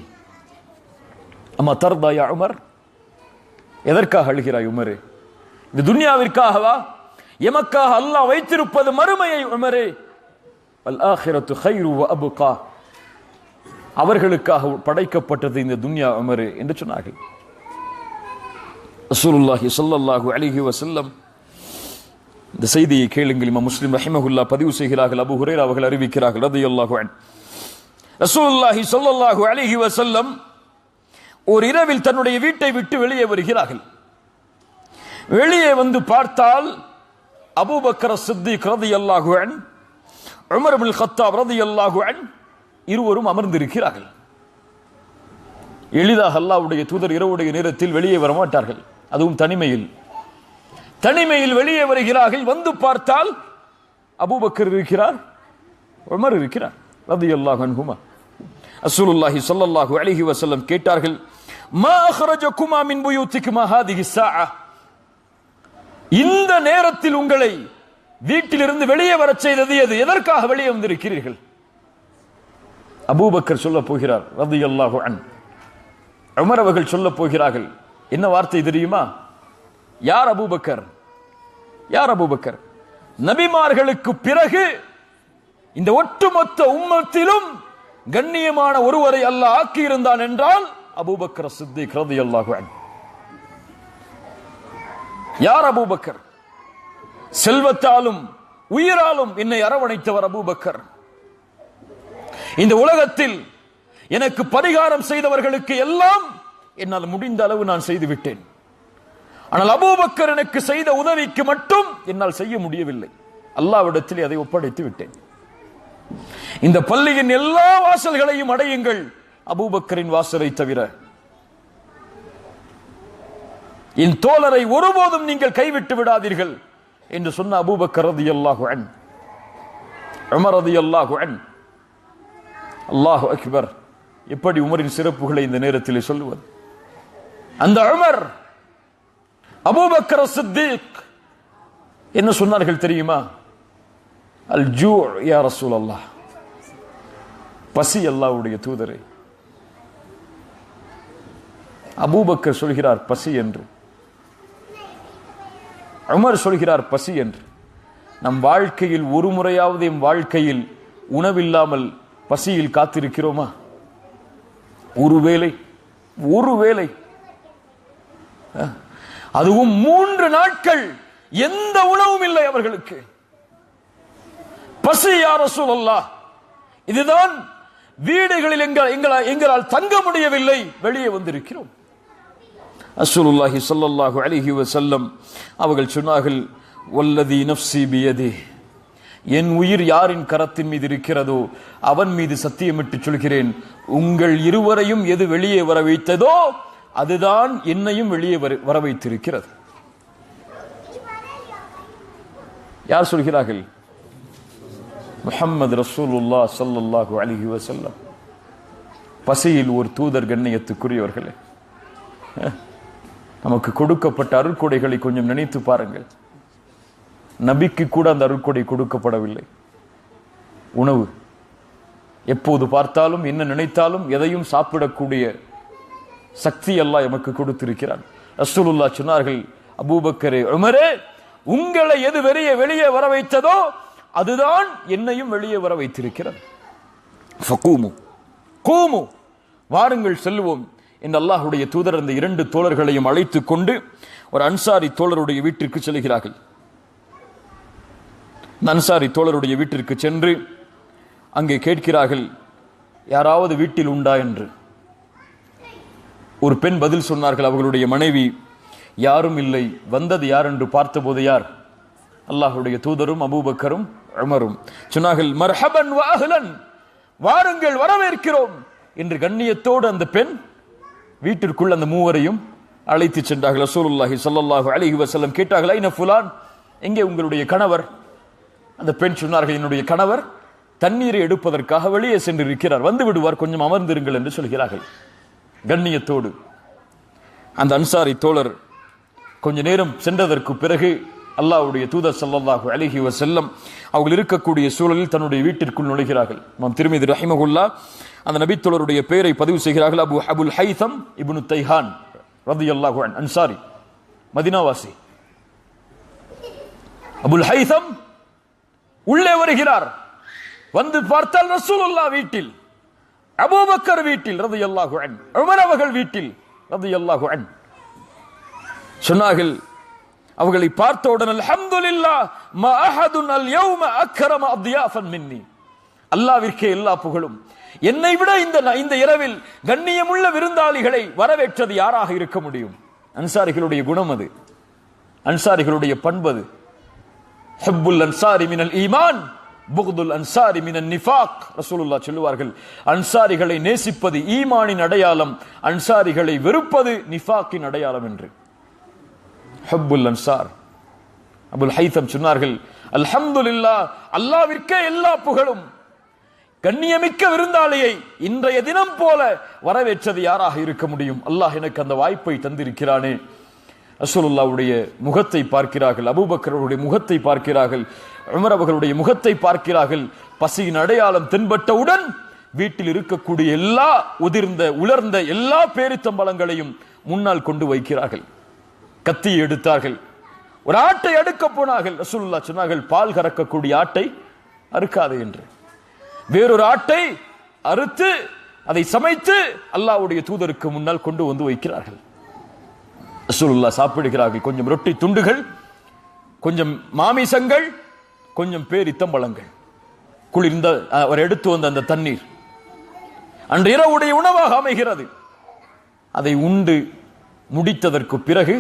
அமா தர்தா யா உமர்? எதற்காக அழுகிறாய் உமரே? இந்த துன்யாவிற்காகவா? எமக்காக அல்லாஹ் வைத்திருப்பது மறுமையை உமரே. வல் ஆখিরাத்து கைரு வ அப்கா, அவர்களுக்காக படைக்கப்பட்டது இந்த துன்யா உமரே என்று சொன்னார்கள். ரசூலுல்லாஹி ஸல்லல்லாஹு அலைஹி வஸல்லம் இந்த செய்தியை கேளுங்கள். இமாம் முஸ்லிம் ரஹிமஹுல்லாஹ் பதிவு செய்கிறார்கள். அபூ ஹுரைரா அவர்கள் அறிவிக்கிறார்கள் ரலியல்லாஹு அன்ஹு, ரசூலுல்லாஹி ஸல்லல்லாஹு அலைஹி வஸல்லம் ஒரு இரவில் தன்னுடைய வீட்டை விட்டு வெளியே வருகிறார்கள். வெளியே வந்து பார்த்தால் அபூபக்கர் சித்திக் ரலியல்லாஹு அன்ஹு, உமர் இப்னு கத்தாப் ரலியல்லாஹு அன்ஹு இருவரும் அமர்ந்திருக்கிறார்கள். எளிதாக அல்லாஹ்வுடைய தூதர் இரவுடைய நேரத்தில் வெளியே வர மாட்டார்கள், அதுவும் தனிமையில். தனிமையில் வெளியே வருகிறார்கள். வந்து பார்த்தால் அபூபக்கர் இருக்கிறார், உமர் இருக்கிறார் ரலியல்லாஹு அன்ஹுமா. ரசூலுல்லாஹி ஸல்லல்லாஹு அலைஹி வஸல்லம் கேட்டார்கள், மா அக்ரஜகுமா மின் புயூத்திகுமா ஹாதிஹி ஸாஅ? இந்த நேரத்தில் உங்களை வீட்டிலிருந்து வெளியே வரச் செய்தது எது? எதற்காக வெளியே வந்திருக்கிறீர்கள்? அபூபக்கர் சொல்ல போகிறார் ரலியல்லாஹு அன்ஹு. உமர் அவர்கள் சொல்ல போகிறார்கள். என்ன வார்த்தை தெரியுமா? யார் அபூபக்கர்? யார் அபூபக்கர்? நபிமார்களுக்கு பிறகு இந்த ஒட்டுமொத்த உம்மத்திலும் கண்ணியமான ஒருவரை அல்லாஹ் ஆக்கியிருந்தான் என்றால் அபூபக்கர் சித்திக் ரலியல்லாஹு அன்ஹு. யார் அபூபக்கர்? செல்வத்தாலும் உயிராலும் என்னை அரவணைத்தவர் அபூபக்கர். இந்த உலகத்தில் எனக்கு பரிகாரம் செய்தவர்களுக்கு எல்லாம் என்னால் முடிந்த அளவு நான் செய்து விட்டேன். ஆனால் அபூபக்கர் எனக்கு செய்த உதவிக்கு மட்டும் என்னால் செய்ய முடியவில்லை. அல்லாஹ்விடத்தில் அதை ஒப்படைத்து விட்டேன். இந்த பள்ளியின் எல்லா வாசல்களையும் அடையுங்கள், அபூபக்கரின் வாசலை தவிர. என் தோழரை ஒருபோதும் நீங்கள் கைவிட்டு விடாதீர்கள் என்று சொன்ன அபூபக்கர் ரலியல்லாஹு அன்ஹு, உமர் ரலியல்லாஹு அன்ஹு. அல்லாஹு அக்பர். எப்படி உமரின் சிறப்புகளை இந்த நேரத்தில் சொல்லுவது? அந்த உமர், அபூபக்கர் சித்தீக் என்ன சொன்னார்கள் தெரியுமா? அல் ஜூ யா ரசூலல்லாஹ், பசி அல்லாஹ்வுடைய தூதரே. அபூபக்கர் சொல்கிறார் பசி என்று, உமர் சொல்கிறார் பசி என்று. நம் வாழ்க்கையில் ஒரு முறையாவது எம் வாழ்க்கையில் உணவில்லாமல் பசியில் காத்திருக்கிறோமா? ஒருவேளை, அதுவும் 3 நாட்கள் எந்த உணவும் இல்லை அவர்களுக்கு. பசி யா ரசூலல்லாஹ். இதுதான் வீடுகளில் எங்களால் தங்க முடியவில்லை, வெளியே வந்திருக்கிறோம். ரசூலுல்லாஹி ஸல்லல்லாஹு அலைஹி வஸல்லம் அவர்கள் சொன்னார்கள், வல்லதி நஃப்ஸி பியதிஹி, என் உயிர் யாரின் கரத்தின் மீது இருக்கிறதோ அவன் மீது சத்தியமிட்டு சொல்கிறேன், உங்கள் இருவரையும் எது வெளியே வர வைத்ததோ அதுதான் என்னையும் வெளியே வர வைத்திருக்கிறது. யார் சொல்கிறார்கள்? முஹம்மது ரசூலுல்லாஹ் ஸல்லல்லாஹு அலைஹி வஸல்லம். பசியில் ஒரு தூதர். கண்ணியத்துக்குரியவர்களே, நமக்கு கொடுக்கப்பட்ட அருட்கொடைகளை கொஞ்சம் நினைத்து பாருங்கள். நபிக்கு கூட அந்த அருட்கொடை கொடுக்கப்படவில்லை. உணவு. எப்போது பார்த்தாலும் என்ன நினைத்தாலும் எதையும் சாப்பிடக்கூடிய சக்தி அல்லாஹ் எமக்கு கொடுத்திருக்கிறான். ரசூலுல்லாஹ் சொன்னார்கள், அபூபக்கரே, உமரே, உங்களை எது வெளியே வர வைத்ததோ அதுதான் என்னையும் வெளியே வர வைத்திருக்கிறது. கூமு, வாருங்கள் செல்வோம் என்று அல்லாஹ்வுடைய தூதர் அந்த 2 தோழர்களையும் அழைத்துக் கொண்டு ஒரு அன்சாரி தோழருடைய வீட்டிற்கு செல்கிறார்கள். அன்சாரி தோழருடைய வீட்டிற்கு சென்று அங்கே கேட்கிறார்கள், யாராவது வீட்டில் உண்டா என்று. ஒரு பெண் பதில் சொன்னார்கள். அவர்களுடைய மனைவி, யாரும் இல்லை. வந்தது யார் என்று பார்த்தபோது யார்? அல்லாஹ்வுடைய தூதரும் அபூபக்கரும் உமரும். சொன்னார்கள், மர்ஹபன் வ அஹ்லன், வாருங்கள், வரவேற்கிறோம் என்று கண்ணியத்தோடு அந்த பெண் வீட்டிற்குள் அந்த 3வரையும் அழைத்து சென்றார்கள். ரசூலுல்லாஹி ஸல்லல்லாஹு அலைஹி வஸல்லம் கேட்டார்கள், ஐன ஃபுலான், எங்கே உங்களுடைய கணவர்? அந்த பெண் சொன்னார்கள், என்னுடைய கணவர் தண்ணீரை எடுப்பதற்காக வெளியே சென்று இருக்கிறார், வந்து விடுவார், கொஞ்சம் அமர்ந்திருங்கள் என்று சொல்கிறார்கள். கண்ணியத்தோடு அந்த அன்சாரி தோழர் கொஞ்ச நேரம் சென்றதற்கு பிறகு அல்லாஹ்வுடைய தூதர் ஸல்லல்லாஹு அலைஹி வஸல்லம் அவர்கள் இருக்கக்கூடிய சூழலில் தன்னுடைய வீட்டிற்குள் நுழைகிறார்கள். இமாம் திர்மிதி ரஹிமஹுல்லாஹ் அந்த நபி தோழருடைய பெயரை பதிவு செய்கிறார்கள். அபுல் ஹைதம் இப்னு தைஹான் ரலியல்லாஹு அன்ஹு, அன்சாரி, மதீனாவாசி. அபுல் ஹைதம் உள்ளே வருகிறார். வந்து பார்த்தால் ரசூலுல்லாஹ் வீட்டில், அபூபக்கர் வீட்டில் ரலியல்லாஹு அன்ஹு, உமர் அவர்கள் வீட்டில் ரலியல்லாஹு அன்ஹு. சொன்னார்கள், அவர்களை பார்த்தவுடன், அல்ஹம்துலில்லாஹ் மா அஹதுன் அல் யௌம அக்ரம அத்யாஃபன் மின்னி, அல்லாஹ்விற்கே எல்லா புகழும், என்னை விட இந்த இரவில் கண்ணியமுள்ள விருந்தாளிகளை வரவேற்றது யாராக இருக்க முடியும்? அன்சாரிகளுடைய குணம் அது, அன்சாரிகளுடைய பண்பது. ஹுப்புல் அன்சாரி மினல் ஈமான் புக்துல் அன்சாரி மினன் நிஃபாக். ரசூலுல்லாஹ் சொல்லுவார்கள், அன்சாரிகளை நேசிப்பது ஈமானின் அடையாளம், அன்சாரிகளை வெறுப்பது நிஃபாக்கின் அடையாளம் என்று. ஹுப்புல் அன்சார். அபுல் ஹைதம் சொன்னார்கள், அல்ஹம்துலில்லாஹ், அல்லாஹ்விற்கே எல்லா புகழும், கண்ணியமிக்க விருந்தாளியை இன்றைய தினம் போல வரவேற்றது யாராக இருக்க முடியும்? அல்லாஹ் எனக்கு அந்த வாய்ப்பை தந்திருக்கிறானே. ரசூலுல்லாஹ்வுடைய முகத்தை பார்க்கிறார்கள், அபூபக்கருடைய முகத்தை பார்க்கிறார்கள், உமர் அவர்களுடைய முகத்தை பார்க்கிறார்கள். பசியின் அடையாளம் தென்பட்டவுடன் வீட்டில் இருக்கக்கூடிய எல்லா உலர்ந்த எல்லா பேரித்தம்பழங்களையும் முன்னால் கொண்டு வைக்கிறார்கள். கத்தியை எடுத்தார்கள், ஒரு ஆட்டை அடுக்க போனார்கள். ரசூலுல்லாஹ் சொன்னார்கள், பால் கறக்கக்கூடிய ஆட்டை அறுக்காதே என்று. வேறொரு ஆட்டை அறுத்து அதை சமைத்து அல்லாஹ்வுடைய தூதருக்கு முன்னால் கொண்டு வந்து வைக்கிறார்கள். ரசூலுல்லாஹ் சாப்பிடுகிறார்கள். கொஞ்சம் ரொட்டி துண்டுகள், கொஞ்சம் மாமிசங்கள், கொஞ்சம் பேரித்தம்பழங்கள், குளிர்ந்த அவர் எடுத்து வந்த அந்த தண்ணீர் அன்று இரவுடைய உணவாக அமைகிறது. அதை உண்டு முடித்ததற்கு பிறகு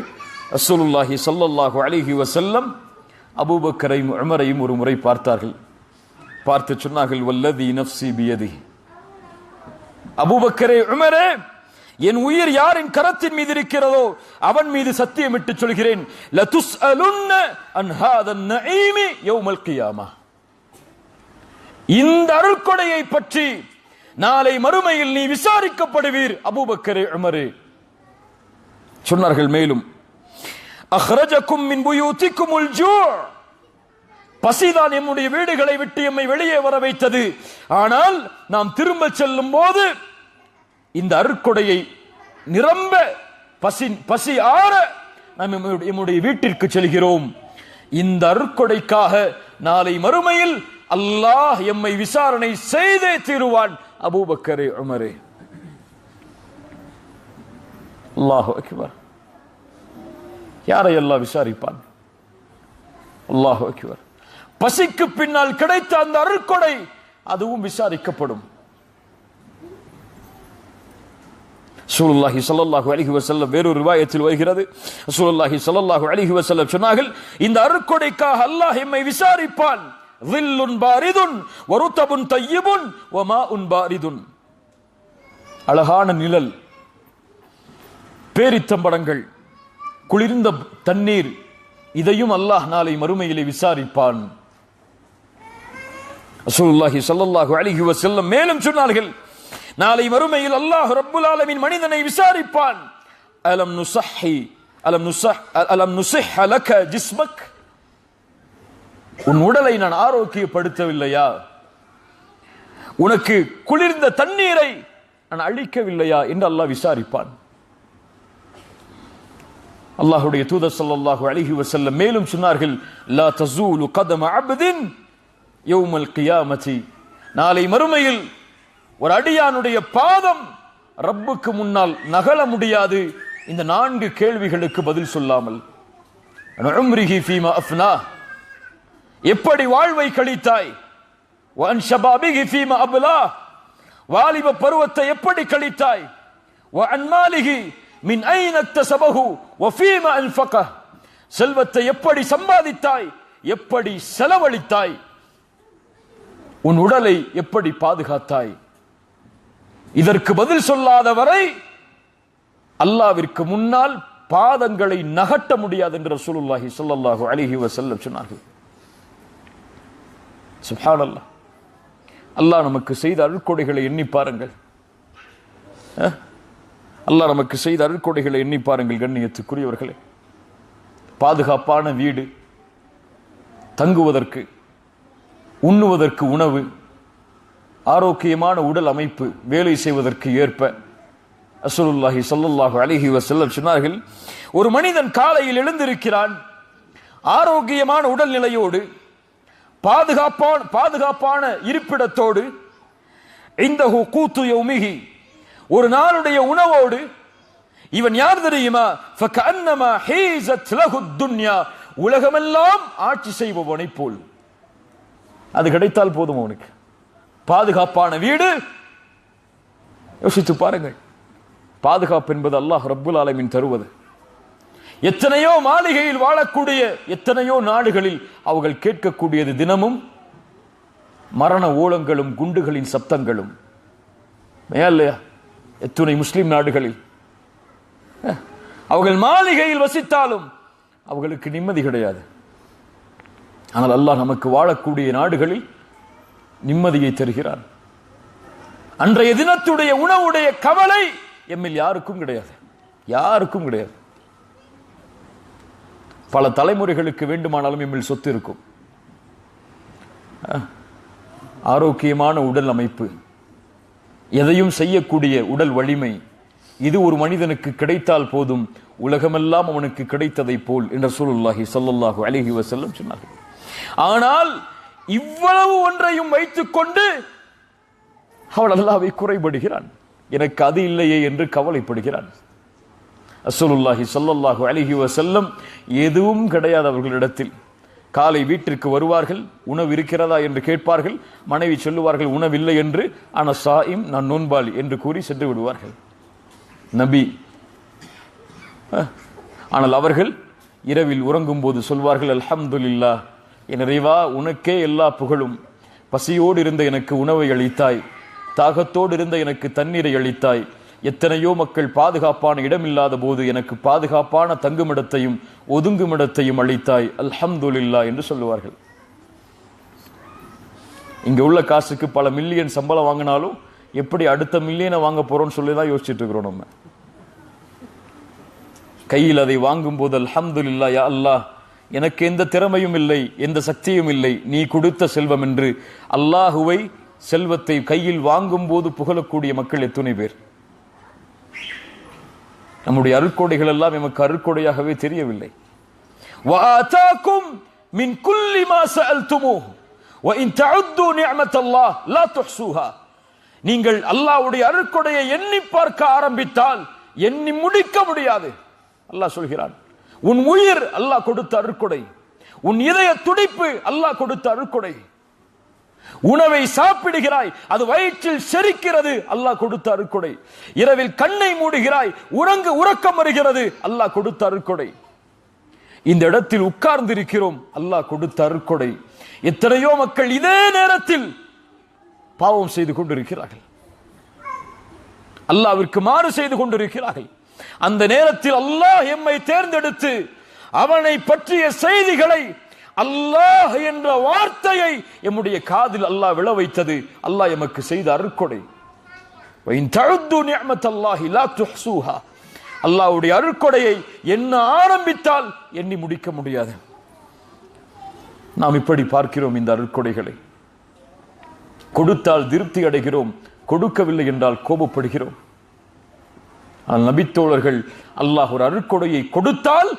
ரசூலுல்லாஹி ஸல்லல்லாஹு அலைஹி வஸல்லம் அபூபக்கரையும் உமரையும் ஒரு முறை பார்த்தார்கள். பார்த்து சொன்னார்கள், வல்லதி நஃப்ஸி பியதிஹி, அபூபக்கரே, உமரே, என் உயிர் யாரின் கரத்தின் மீது இருக்கிறதோ அவன் மீது சத்தியமிட்டு சொல்கிறேன், லதுஸ்அலுன்ன அன் ஹாதன் நஈமி யௌமல் கியாமா. இந்த அருள்கொடையை பற்றி நாளை மறுமையில் நீ விசாரிக்கப்படுவீர் அபூபக்கரே, உமரே. சொன்னார்கள் மேலும், அஹ்ரஜகும் மின் புயூதிகுமுல் ஜூ, பசிதான் எம்முடைய வீடுகளை விட்டு எம்மை வெளியே வர வைத்தது. ஆனால் நாம் திரும்ப செல்லும் போது இந்த அருட்கொடையை நிரம்ப பசி ஆற நாம் எம்முடைய வீட்டிற்கு செல்கிறோம். இந்த அருட்கொடைக்காக நாளை மறுமையில் அல்லாஹ் எம்மை விசாரணை செய்தே தீருவான் அபூபக்கரே, உமரே. அல்லாஹு அக்பர். யாரை அல்லாஹ் விசாரிப்பான்? அல்லாஹு அக்பர். பசிக்கு பின்னால் கிடைத்த அந்த அருட்கொடை அதுவும் விசாரிக்கப்படும். ரசூலுல்லாஹி ஸல்லல்லாஹு அலைஹி வஸல்லம் வேறொரு ரிவாயத்தில் வருகிறது, ரசூலுல்லாஹி ஸல்லல்லாஹு அலைஹி வஸல்லம் சொன்னார்கள், இந்த அருட்கொடைக்காக அல்லாஹ் எம்மை விசாரிப்பான். ظில்லுன் பாரிதுன் வருதபுன் தய்யிபுன் வமாஉன் பாரிதுன். அழகான நிழல், பேரித்தம்படங்கள், குளிர்ந்த தண்ணீர், இதையும் அல்லாஹ் நாளை மறுமையிலே விசாரிப்பான். ரசூலுல்லாஹி ஸல்லல்லாஹு அலைஹி வஸல்லம் மேலும் சொன்னார்கள், நாளை மறுமையில் அல்லாஹ் ரப்புல் ஆலமீன் மனிதனை விசாரிப்பான். அலம் நுஸிஹ் லக ஜிஸ்மக், உன் உடலை நான் ஆரோக்கியப்படுத்தவில்லையா? உனக்கு குளிர்ந்த தண்ணீரை நான் அளிக்கவில்லையா என்று அல்லாஹ் விசாரிப்பான். அல்லாஹ்வுடைய தூதர் ஸல்லல்லாஹு அலைஹி வஸல்லம் மேலும் சொன்னார்கள், லா தஸூலு கதம அப்தின் யௌமல் கியாமத்தி, நாளை மறுமையில் ஒரு அடியானுடைய பாதம் ரப்புக்கு முன்னால் நகல முடியாது இந்த 4 கேள்விகளுக்கு பதில் சொல்லாமல். உம்ரிஹி ஃபீமா அஃப்னா, எப்படி வாழ்வை கழித்தாய்? வஅன் ஷபாபிஹி ஃபீமா அப்லா, வாலிப பருவத்தை எப்படி கழித்தாய்? வஅன் மாலிஹி மின் ஐன இக்தஸபஹு வஃபீமா அன்ஃபகஹ், செல்வத்தை எப்படி சம்பாதித்தாய், எப்படி செலவழித்தாய்? உன் உடலை எப்படி பாதுகாத்தாய்? இதற்கு பதில் சொல்லாத வரை அல்லாஹ்விற்கு முன்னால் பாதங்களை நகட்ட முடியாது என்று ரசூலுல்லாஹி ஸல்லல்லாஹு அலைஹி வஸல்லம் சொன்னார்கள். சுப்ஹானல்லாஹ். அல்லாஹ் நமக்கு செய்த அருட்கொடைகளை எண்ணி பாருங்கள். அல்லாஹ் நமக்கு செய்த அருட்கொடைகளை எண்ணி பாருங்கள் கண்ணியத்துக்குரியவர்களே. பாதுகாப்பான வீடு, தங்குவதற்கு உண்ணுவதற்கு உணவு, ஆரோக்கியமான உடல் அமைப்பு, வேலை செய்வதற்கு ஏற்ப. ரசூலுல்லாஹி ஸல்லல்லாஹு அலைஹி வஸல்லம் சொன்னார்கள், ஒரு மனிதன் காலையில் எழுந்திருக்கிறான் ஆரோக்கியமான உடல்நிலையோடு, பாதுகாப்பான இருப்பிடத்தோடு, இந்தஹு கூத்து யௌமிஹி, ஒரு நாளுடைய உணவோடு. இவன் யார் தெரியுமா? ஃபகஅன்னமா ஹீஸத் லஹு துன்யா, உலகமெல்லாம் ஆட்சி செய்பவனை போல். அது கிடைத்தால் போதும் அவனுக்கு. பாதுகாப்பான வீடு, யோசித்து பாருங்கள். பாதுகாப்பு என்பது அல்லாஹ் ரப்புல் ஆலமீன் தருவது. எத்தனையோ மாளிகையில் வாழக்கூடிய எத்தனையோ நாடுகளில் அவர்கள் கேட்கக்கூடியது தினமும் மரண ஓலங்களும் குண்டுகளின் சப்தங்களும். இல்லையா? எத்துணை முஸ்லிம் நாடுகளில் அவர்கள் மாளிகையில் வசித்தாலும் அவர்களுக்கு நிம்மதி கிடையாது. ஆனால் அல்லாஹ் நமக்கு வாழக்கூடிய நாடுகளில் நிம்மதியை தருகிறான். அன்றைய தினத்துடைய உணவுடைய கவலை எம்மில் யாருக்கும் கிடையாது, யாருக்கும் கிடையாது. பல தலைமுறைகளுக்கு வேண்டுமானாலும் எம்மில் சொத்து இருக்கும். ஆரோக்கியமான உடல் அமைப்பு, எதையும் செய்யக்கூடிய உடல் வலிமை, இது ஒரு மனிதனுக்கு கிடைத்தால் போதும், உலகமெல்லாம் அவனுக்கு கிடைத்ததை போல் என்று ரசூலுல்லாஹி ஸல்லல்லாஹு அலைஹி வஸல்லம் சொன்னார்கள். ஆனால் இவ்வளவு ஒன்றையும் வைத்துக் கொண்டு அவன் அல்லாஹ்வை குறைபடுகிறான், எனக்கு அது இல்லையே என்று கவலைப்படுகிறான். ரசூலுல்லாஹி ஸல்லல்லாஹு அலைஹி வஸல்லம் எதுவும் கிடையாது அவர்களிடத்தில். காலை வீட்டிற்கு வருவார்கள், உணவு இருக்கிறதா என்று கேட்பார்கள். மனைவி சொல்லுவார்கள் உணவில்லை என்று. ஆனால் சாயிம், நான் நோன்பாளி என்று கூறி சென்று விடுவார்கள். நபி. ஆனால் அவர்கள் இரவில் உறங்கும் போது சொல்வார்கள், அல்ஹம்துலில்லாஹ், என் இறைவா உனக்கே எல்லா புகழும். பசியோடு இருந்த எனக்கு உணவை அளித்தாய், தாகத்தோடு இருந்த எனக்கு தண்ணீரை அளித்தாய், எத்தனையோ மக்கள் பாதுகாப்பான இடமில்லாத போது எனக்கு பாதுகாப்பான தங்குமிடத்தையும் ஒதுங்குமிடத்தையும் அளித்தாய், அல்ஹம்துலில்லாஹ் என்று சொல்லுவார்கள். இங்க உள்ள காசுக்கு பல மில்லியன் சம்பளம் வாங்கினாலும் எப்படி அடுத்த மில்லியனை வாங்க போறோம்னு சொல்லிதான் யோசிச்சுட்டு இருக்கிறோம். நம்ம கையில் அதை வாங்கும் போது அல்ஹம்துலில்லாஹ், யா அல்லாஹ், எனக்கு எந்த திறமையும் இல்லை, எந்த சக்தியும் இல்லை, நீ கொடுத்த செல்வம் என்று அல்லாஹுவை செல்வத்தை கையில் வாங்கும் போது புகழக்கூடிய மக்கள் எத்தனை பேர்? நம்முடைய அருட்கொடைகள் எல்லாம் எமக்கு அருட்கொடையாகவே தெரியவில்லை. வஆதாக்கும் மின் குல்லி மா சஅல்துமூஹு வ இன் தஉது நிஅமத்தல்லாஹ் லா துஹ்ஸூஹா. நீங்கள் அல்லாஹ்வுடைய அருட்கொடையை எண்ணி பார்க்க ஆரம்பித்தால் எண்ணி முடிக்க முடியாது. அல்லாஹ் சொல்கிறான், உன் உயிர் அல்லாஹ் கொடுத்த அருட்கொடை, உன் இதய துடிப்பு அல்லாஹ் கொடுத்த அருட்கொடை. உணவை சாப்பிடுகிறாய், அது வயிற்றில் செரிக்கிறது, அல்லாஹ் கொடுத்த அருட்கொடை. இரவில் கண்ணை மூடுகிறாய், உறக்கம் வருகிறது, அல்லாஹ் கொடுத்த அருட்கொடை. இந்த இடத்தில் உட்கார்ந்து இருக்கிறோம், அல்லாஹ் கொடுத்த அருட்கொடை. எத்தனையோ மக்கள் இதே நேரத்தில் பாவம் செய்து கொண்டிருக்கிறார்கள், அல்லாஹ்விற்கு மாறு செய்து கொண்டிருக்கிறார்கள். அந்த நேரத்தில் அல்லாஹ் எம்மை தேர்ந்தெடுத்து அவனை பற்றிய செய்திகளை, அல்லாஹ் என்ற வார்த்தையை எம்முடைய காதில் அல்லாஹ் விழ வைத்தது அல்லாஹ் எமக்கு செய்த அருட்கொடை. அல்லாஹ்வுடைய அருட்கொடையை என்ன ஆரம்பித்தால் எண்ணி முடிக்க முடியாது. நாம் இப்படி பார்க்கிறோம் இந்த அருட்கொடைகளை. கொடுத்தால் திருப்தி அடைகிறோம், கொடுக்கவில்லை என்றால் கோபப்படுகிறோம். நபித்தோழர்கள் அல்லாஹ் ஒரு அருட்கொடையை கொடுத்தால்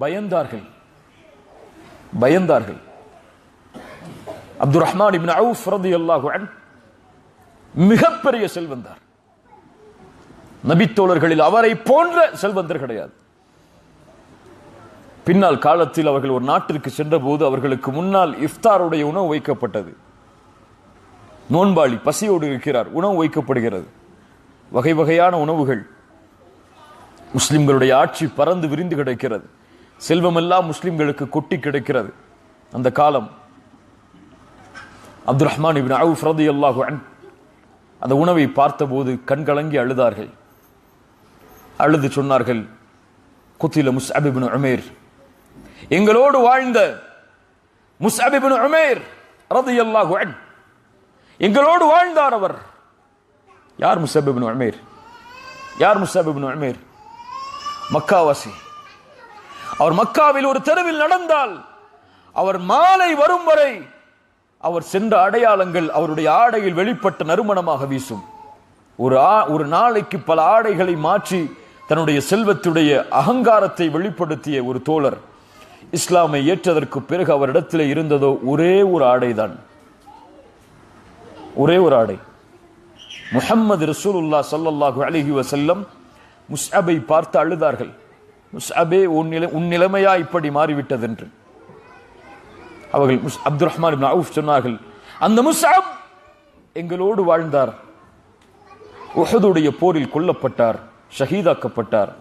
பயந்தார்கள். அப்துர் ரஹ்மான் இப்னு அவுஃப் ரலியல்லாஹு அன்ஹு மிகப்பெரிய செல்வந்தர். நபித்தோழர்களில் அவரை போன்ற செல்வந்தர் கிடையாது. பின்னால் காலத்தில் அவர்கள் ஒரு நாட்டிற்கு சென்ற போது அவர்களுக்கு முன்னால் இஃப்தாருடைய உணவு வைக்கப்பட்டது. நோன்பாளி பசியோடு இருக்கிறார், உணவு வைக்கப்படுகிறது. வகை வகையான உணவுகள். முஸ்லிம்களுடைய ஆட்சி பறந்து விரிந்து கிடைக்கிறது, செல்வமெல்லாம் முஸ்லிம்களுக்கு கொட்டி கிடைக்கிறது. அந்த காலம் அப்துர் ரஹ்மான் இப்னு அவுஃப் ரலியல்லாஹு அன்ஹு அந்த உணவை பார்த்தபோது கண்கலங்கி அழுதார்கள். அழுது சொன்னார்கள், குத்தில முஸ்அப் இப்னு உமைர், எங்களோடு வாழ்ந்த முஸ்அப் இப்னு உமைர் ரலியல்லாஹு அன்ஹு எங்களோடு வாழ்ந்தார். அவர் யார்? முஸ்அப் இப்னு உமைர். யார் முஸ்அப் இப்னு உமைர்? மக்காவாசி. அவர் மக்காவில் ஒரு தெருவில் நடந்தால் அவர் மாலை வரும் வரை அவர் சென்ற அடையாளங்கள் அவருடைய ஆடையில் வெளிப்பட்ட நறுமணமாக வீசும். ஒரு நாளைக்கு பல ஆடைகளை மாற்றி தன்னுடைய செல்வத்துடைய அகங்காரத்தை வெளிப்படுத்திய ஒரு தோழர். இஸ்லாமை ஏற்றதற்கு பிறகு அவரிடத்தில் இருந்ததோ ஒரே ஒரு ஆடைதான், ஒரே ஒரு ஆடை. முஹம்மது ரசூலுல்லாஹ் ஸல்லல்லாஹு அலைஹி வஸல்லம் முஸ்அபை பார்த்து அழுதார்கள். முஸ்அபே, உன் நிலைமையா இப்படி மாறிவிட்டது என்று. அவர்கள் அப்துர் ரஹ்மான் இப்னு அவுஃப் சொன்னார்கள், அந்த முஸ்அப் எங்களோடு வாழ்ந்தார், உஹதுடைய போரில் கொல்லப்பட்டார், ஷஹீதாக்கப்பட்டார்.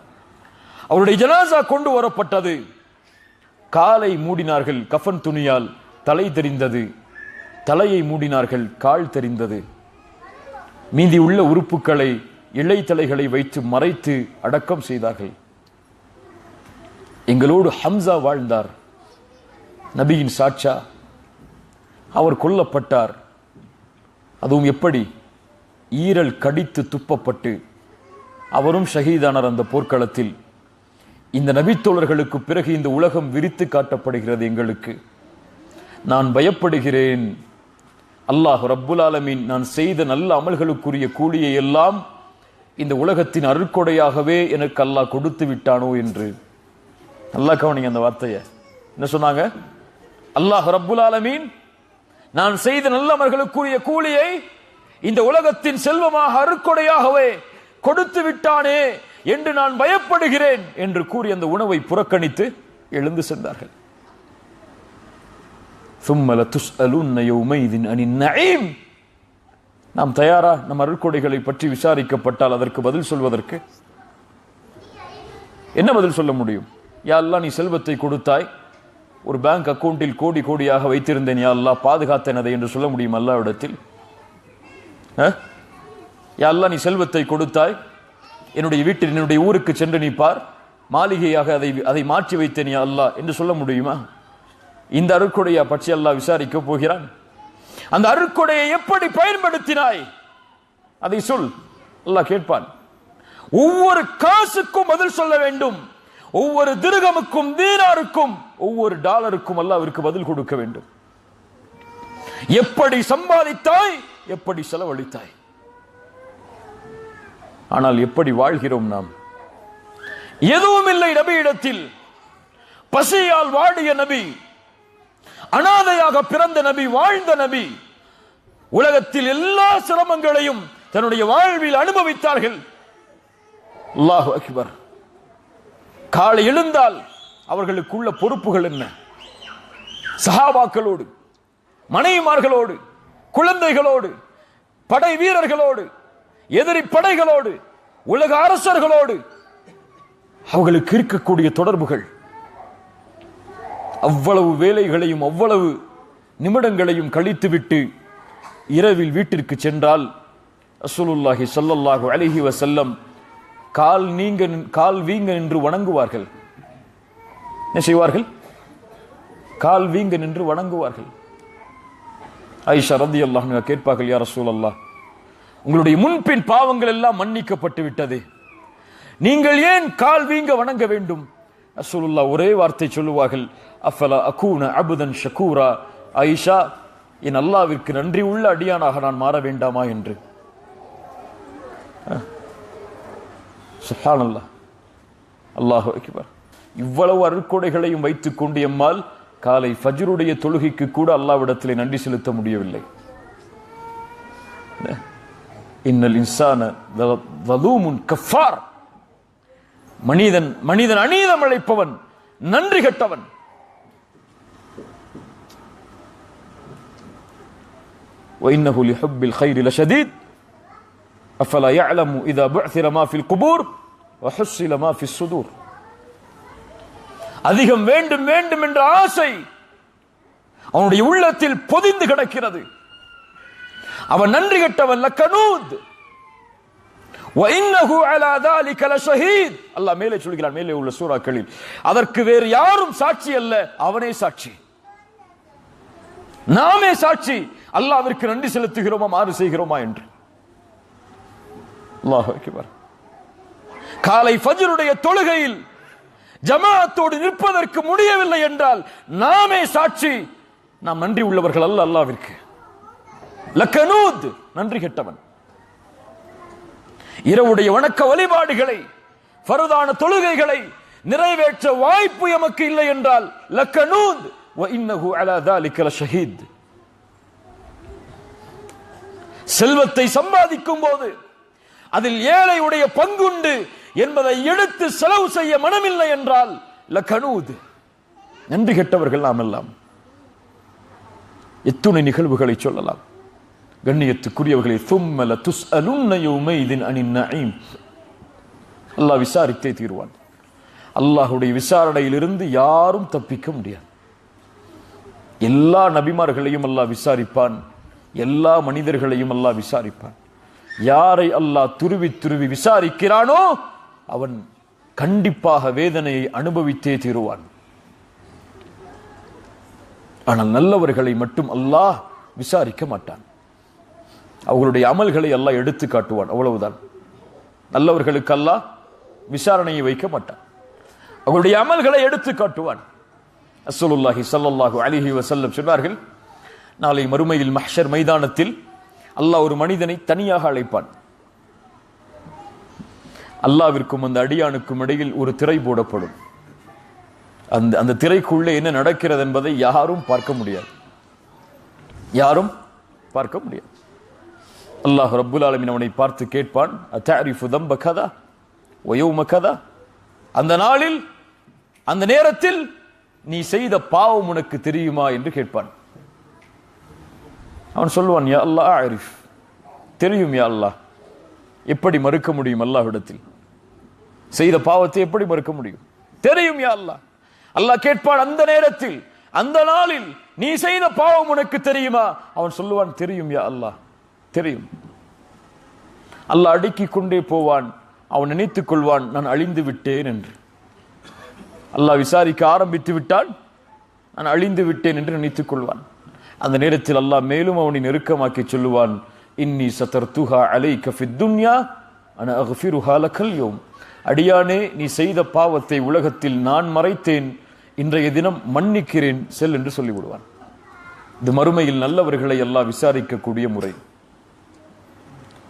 அவருடைய ஜனாசா கொண்டு வரப்பட்டது. காலை மூடினார்கள் கஃன் துணியால், தலை தெரிந்தது. தலையை மூடினார்கள், கால் தெரிந்தது. மீதி உள்ள உறுப்புகளை இலை தலைகளை வைத்து மறைத்து அடக்கம் செய்தார்கள். எங்களோடு ஹம்சா வாழ்ந்தார், நபியின் சாட்சா. அவர் கொல்லப்பட்டார். அதுவும் எப்படி? ஈரல் கடித்து துப்பப்பட்டு அவரும் ஷஹீதானார் அந்த போர்க்களத்தில். இந்த நபித்தோழர்களுக்கு பிறகு இந்த உலகம் விரித்து காட்டப்படுகிறது எங்களுக்கு. நான் பயப்படுகிறேன், அல்லாஹ் ரப்புல் ஆலமீன் நான் செய்த நல்ல அமல்களுக்குரிய கூலியை எல்லாம் இந்த உலகத்தின் அருட்கொடையாகவே எனக்கு அல்லாஹ் கொடுத்து விட்டானோ என்று. அல்லாஹ் கவனிங்க அந்த வார்த்தையை. என்ன சொன்னாங்க? அல்லாஹ் ரப்புல் ஆலமீன் நான் செய்த நல்ல அமல்களுக்குரிய கூலியை இந்த உலகத்தின் செல்வமாக அருட்கொடையாகவே கொடுத்து விட்டானே என்று நான் பயப்படுகிறேன் என்று கூறி அந்த உணவை புறக்கணித்து எழுந்து சென்றார்கள். ثُمَّ لَتُسْأَلُنَّ يَوْمَئِذٍ عَنِ النَّعِيمِ. நாம் தயாரா நம் அருட்கொடைகளை பற்றி விசாரிக்கப்பட்டால் அதற்கு பதில் சொல்வதற்கு? என்ன பதில் சொல்ல முடியும்? யா அல்லாஹ், நீ செல்வத்தை கொடுத்தாய், ஒரு பேங்க் அக்கவுண்டில் கோடி கோடியாக வைத்திருந்தேன், யா அல்லாஹ் பாதுகாத்தேன் அதை என்று சொல்ல முடியும் அல்லாஹ்விடத்தில்? யா அல்லாஹ், நீ செல்வத்தை கொடுத்தாய், என்னுடைய வீட்டில் என்னுடைய ஊருக்கு சென்று நீ பார், மாளிகையாக அதை மாற்றி வைத்தேன் யா அல்லாஹ் என்று சொல்ல முடியுமா? இந்த அருட்கொடையை பற்றி அல்லாஹ் விசாரிக்க போகிறான். அந்த அருட்கொடையை எப்படி பயன்படுத்தினாய் அதை சொல், அல்லாஹ் கேட்பான். ஒவ்வொரு காசுக்கும் பதில் சொல்ல வேண்டும். ஒவ்வொரு திர்ஹமுக்கும், தீனாருக்கும், ஒவ்வொரு டாலருக்கும் அல்லாஹ்விற்கு பதில் கொடுக்க வேண்டும். எப்படி சம்பாதித்தாய், எப்படி செலவழித்தாய். ஆனால் எப்படி வாழ்கிறோம் நாம்? எதுவும் இல்லை நபியிடத்தில். பசியால் வாடிய நபி, அனாதையாக பிறந்த நபி, வாழ்ந்த நபி, உலகத்தில் எல்லா சிரமங்களையும் தன்னுடைய வாழ்வில் அனுபவித்தார்கள். அல்லாஹு அக்பர். காலை எழுந்தால் அவர்களுக்குள்ள பொறுப்புகள் என்ன? சஹாபாக்களோடு, மனைவிமார்களோடு, குழந்தைகளோடு, படை வீரர்களோடு, எதிரி படைகளோடு, உலக அரசர்களோடு அவர்களுக்கு இருக்கக்கூடிய தொடர்புகள். அவ்வளவு வேலைகளையும் அவ்வளவு நிமிடங்களையும் கழித்துவிட்டு இரவில் வீட்டிற்கு சென்றால் ரசூலுல்லாஹி ஸல்லல்லாஹு அலைஹி வஸல்லம் கால் வீங்க நின்று வணங்குவார்கள். என்ன செய்வார்கள்? கால் வீங்க நின்று வணங்குவார்கள். ஆயிஷா ரலியல்லாஹு அன்ஹா கேட்பார்கள், யா ரசூலல்லாஹ், உங்களுடைய முன்பின் பாவங்கள் எல்லாம் மன்னிக்கப்பட்டு விட்டது, நீங்கள் ஏன் கால் வீங்க வணங்க வேண்டும்? ரசூலுல்லாஹ் ஒரே வார்த்தை சொல்லுவார்கள், அஃபலா அகூன அபுதன் ஷகூரா. ஆயிஷா, என் அல்லாஹ்விற்கு நன்றி உள்ள அடியானாக நான் மாற வேண்டாமா என்று. சுப்ஹானல்லாஹ், அல்லாஹு அக்பர். இவ்வளவு அருட்கொடைகளையும் வைத்துக் கொண்டு எம்மால் காலை ஃபஜ்ருடைய தொழுகைக்கு கூட அல்லாஹ்விடத்திலே நன்றி செலுத்த முடியவில்லை. இன்னல் இன்சான லலூமுன் கஃபார். மனிதன் அநீதம் இழைப்பவன், நன்றி கெட்டவன். وإنه لحب الخير لشديد أفلا يعلم إذا بعثر ما في القبور وحصل ما في الصدور. அதிகம் வேண்டும் வேண்டும் என்ற ஆசை அவனுடைய உள்ளத்தில் பொதிந்து கிடக்கிறது. அவன் நன்றி கெட்டவன். லக்கனூத் وإنه على ذلك لشهيد. அல்லாஹ் மேலே சொல்கிறான், மேலே உள்ள சூறாக்களில், அதற்கு வேறு யாரும் சாட்சி அல்ல, அவனே சாட்சி, நாமே சாட்சி. அல்லாஹ்விற்கு நன்றி செலுத்துகிறோமா, மாறு செய்கிறோமா என்று. அல்லாஹ் அக்பர். காலை ஃபஜ்ருடைய தொழுகையில் ஜமாஅத்தோடு நிற்பதற்கு முடியவில்லை என்றால் நாமே சாட்சி, நாம் நன்றி உள்ளவர்கள் அல்ல அல்லாஹ்விற்கு. லக்கனூத், நன்றி கெட்டவன். இரவுடைய வணக்க வழிபாடுகளை, ஃபர்தான தொழுகைகளை நிறைவேற்ற வாய்ப்பு எமக்கு இல்லை என்றால் லக்கனூத் வ இன்னஹு அலா ذلك லஷஹீத். செல்வத்தை சம்பாதிக்கும் போது அதில் ஏழையுடைய பங்குண்டு என்பதை எடுத்து செலவு செய்ய மனமில்லை என்றால் லக்கனூத், நன்றி கெட்டவர்கள் நாம் எல்லாம். எத்துணை நிகழ்வுகளை சொல்லலாம். கண்ணியத்துக்குரியவர்களை, ثُمَّ لَتُسْأَلُنَّ يَوْمَئِذٍ عَنِ النَّعِيمِ. அல்லாஹ் விசாரித்தே தீர்வான். அல்லாஹ்வுடைய விசாரணையிலிருந்து யாரும் தப்பிக்க முடியாது. எல்லா நபிமார்களையும் அல்லாஹ் விசாரிப்பான், எல்லா மனிதர்களையும் அல்லாஹ் விசாரிப்பான். யாரை அல்லாஹ் துருவி துருவி விசாரிக்கிறானோ அவன் கண்டிப்பாக வேதனையை அனுபவித்தே தீருவான். ஆனால் நல்லவர்களை மட்டும் அல்லாஹ் விசாரிக்க மாட்டான். அவர்களுடைய அமல்களை அல்லாஹ் எடுத்து காட்டுவான், அவ்வளவுதான். நல்லவர்களுக்கு அல்லாஹ் விசாரணையை வைக்க மாட்டான், அவர்களுடைய அமல்களை எடுத்து காட்டுவான். ரசூலுல்லாஹி ஸல்லல்லாஹு அலைஹி வஸல்லம் சொன்னார்கள், நாளை மறுமையில் மஹ்ஷர் மைதானத்தில் அல்லாஹ் ஒரு மனிதனை தனியாக அழைப்பான். அல்லாஹ்விற்கும் அந்த அடியானுக்கும் இடையில் ஒரு திரை போடப்படும். அந்த திரைக்குள்ளே என்ன நடக்கிறது என்பதை யாரும் பார்க்க முடியாது, யாரும் பார்க்க முடியாது. அல்லாஹ் ரப்புல் ஆலமீன் அவனை பார்த்து கேட்பான், அத்தஅரிஃபு தம்ப கதா வ யௌம கதா. அந்த நாளில், அந்த நேரத்தில் நீ செய்த பாவம் உனக்கு தெரியுமா என்று கேட்பான். அவன் சொல்லுவான், யா அல்லாஹ் அரிஃப், தெரியும் யா அல்லாஹ். எப்படி மறுக்க முடியும் அல்லாஹ்விடத்தில்? செய்த பாவத்தை எப்படி மறுக்க முடியும்? தெரியும் யா அல்லாஹ். அல்லாஹ் கேட்பான், அந்த நேரத்தில், அந்த நாளில் நீ செய்த பாவம் உனக்கு தெரியுமா? அவன் சொல்லுவான், தெரியும் யா அல்லாஹ், தெரியும். அல்லாஹ் அடுக்கிக் கொண்டே போவான். அவன் நினைத்துக் கொள்வான் நான் அழிந்து விட்டேன் என்று. அல்லாஹ் விசாரிக்க ஆரம்பித்து விட்டான், நான் அழிந்து விட்டேன் என்று நினைத்துக் கொள்வான். அந்த நேரத்தில் அல்லாஹ் மேலும் அவனை நெருக்கமாக்கி சொல்லுவான், இன்னி சதர்துஹா அலைக ஃபித் துன்யா அன அக்ஃபிருஹா லக்கல் யௌம். அடியானே, நீ செய்த பாவத்தை உலகத்தில் நான் மறைத்தேன், இன்றைய தினம் மன்னிக்கிறேன், செல் என்று சொல்லிவிடுவான். இது மறுமையில் நல்லவர்களை அல்லாஹ் விசாரிக்கக்கூடிய முறை.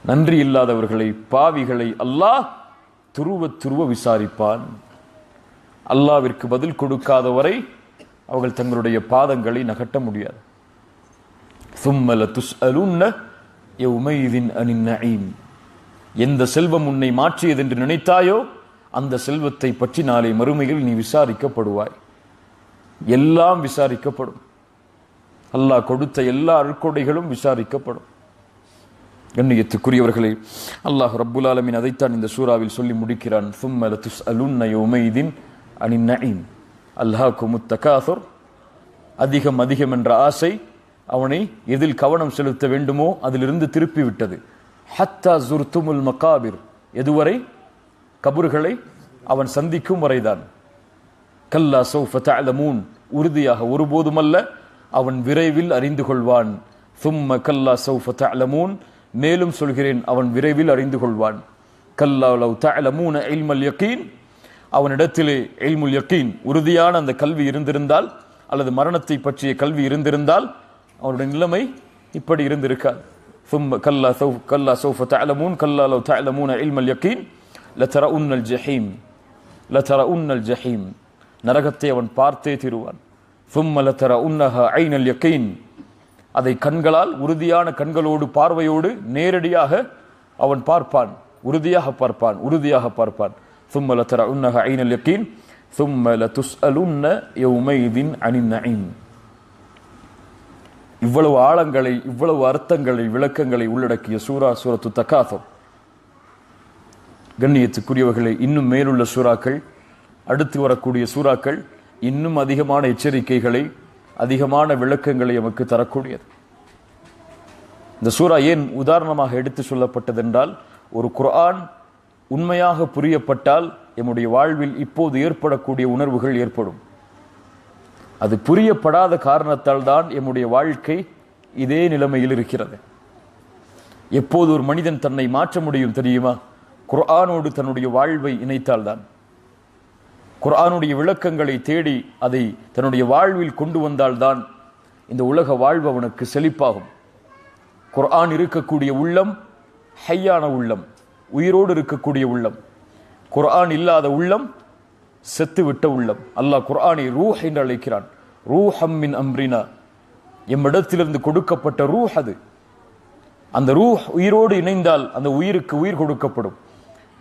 நன்றி இல்லாதவர்களை, பாவிகளை அல்லாஹ் துருவ விசாரிப்பான். அல்லாவிற்கு பதில் கொடுக்காதவரை அவர்கள் தங்களுடைய பாதங்களை நகட்ட முடியாது. ثُمَّ لَتُسْأَلُنَّ يَوْمَئِذٍ عَنِ النَّعِيمِ. எந்த செல்வம் உன்னை மாற்றியது என்று நினைத்தாயோ அந்த செல்வத்தை பற்றி நாளை மறுமையில் நீ விசாரிக்கப்படுவாய். எல்லாம் விசாரிக்கப்படும். அல்லாஹ் கொடுத்த எல்லா அருட்கொடைகளும் விசாரிக்கப்படும். கண்ணியத்துக்குரியவர்களே, அல்லாஹ் ரப்புல் ஆலமீன் அதைத்தான் இந்த சூறாவில் சொல்லி முடிக்கிறான். ثُمَّ لَتُسْأَلُنَّ يَوْمَئِذٍ عَنِ النَّعِيمِ. அல்ஹாக்குமுத் தகாசுர். அதிகம் அதிகம் என்ற ஆசை அவனை எதில் கவனம் செலுத்த வேண்டுமோ அதிலிருந்து திருப்பி விட்டது. ஹத்தா ஜுர்துமுல் மகாபிர். எதுவரை? கபர்களை அவன் சந்திக்கும் வரைதான். கல்லா சௌஃப தஅலமூன். உறுதியாக ஒருபோதுமல்ல, அவன் விரைவில் அறிந்து கொள்வான். ثُمَّ கல்லா சௌஃப தஅலமூன். மேலும் சொல்கிறேன், அவன் விரைவில் அறிந்து கொள்வான். கல்லா லவ் தஅலமூன இல்மல் யகீன். அவனிடத்திலே இல்முல் யகீன், உறுதியான அந்த கல்வி இருந்திருந்தால், அல்லது மரணத்தை பற்றிய கல்வி இருந்திருந்தால், அவருடைய நிலைமை இப்படி இருந்திருக்காது. ثُمَّ كَلَّا سَوْفَ تَعْلَمُونَ كَلَّا لَوْ تَعْلَمُونَ عِلْمَ الْيَقِينِ لَتَرَوُنَّ الْجَحِيمَ. நரகத்தை அவன் பார்த்தே தீருவான். ثُمَّ لَتَرَوُنَّهَا عَيْنَ الْيَقِينِ. அதை கண்களால், உறுதியான கண்களோடு, பார்வையோடு நேரடியாக அவன் பார்ப்பான், உறுதியாக பார்ப்பான். ثُمَّ لَتَرَوُنَّهَا عَيْنَ الْيَقِينِ ثُمَّ لَتُسْأَلُنَّ يَوْمَئِذٍ عَنِ النَّعِيمِ. இவ்வளவு ஆழங்களை, இவ்வளவு அர்த்தங்களை, விளக்கங்களை உள்ளடக்கிய சூரத்து தகாசுர். கண்ணியத்துக்குரியவர்களே, இன்னும் மேலுள்ள சூறாக்கள், அடுத்து வரக்கூடிய சூறாக்கள் இன்னும் அதிகமான எச்சரிக்கைகளை, அதிகமான விளக்கங்களை நமக்கு தரக்கூடியது. இந்த சூரா ஏன் உதாரணமாக எடுத்து சொல்லப்பட்டது என்றால், ஒரு குர்ஆன் உண்மையாக புரியப்பட்டால் நம்முடைய வாழ்வில் இப்போது ஏற்படக்கூடிய உணர்வுகள் ஏற்படும். அது புரியப்படாத காரணத்தால் தான் நம்முடைய வாழ்க்கை இதே நிலைமையில் இருக்கிறது. எப்போது ஒரு மனிதன் தன்னை மாற்ற முடியும் தெரியுமா? குர்ஆனோடு தன்னுடைய வாழ்வை இணைத்தால்தான். குர்ஆனுடைய விளக்கங்களை தேடி அதை தன்னுடைய வாழ்வில் கொண்டு வந்தால்தான் இந்த உலக வாழ்வு அவனுக்கு செழிப்பாகும். குர்ஆன் இருக்கக்கூடிய உள்ளம் ஹையான உள்ளம், உயிரோடு இருக்கக்கூடிய உள்ளம். குர்ஆன் இல்லாத உள்ளம் செத்துவிட்ட உள்ளம். அல்லாஹ் குர்ஆனை ரூஹ் என்று அழைக்கிறான். ரூஹம் மின் அம்ரினா. எம்மிடத்திலிருந்து கொடுக்கப்பட்ட ரூஹ் அது. அந்த ரூஹ் உயிரோடு இணைந்தால் அந்த உயிருக்கு உயிர் கொடுக்கப்படும்,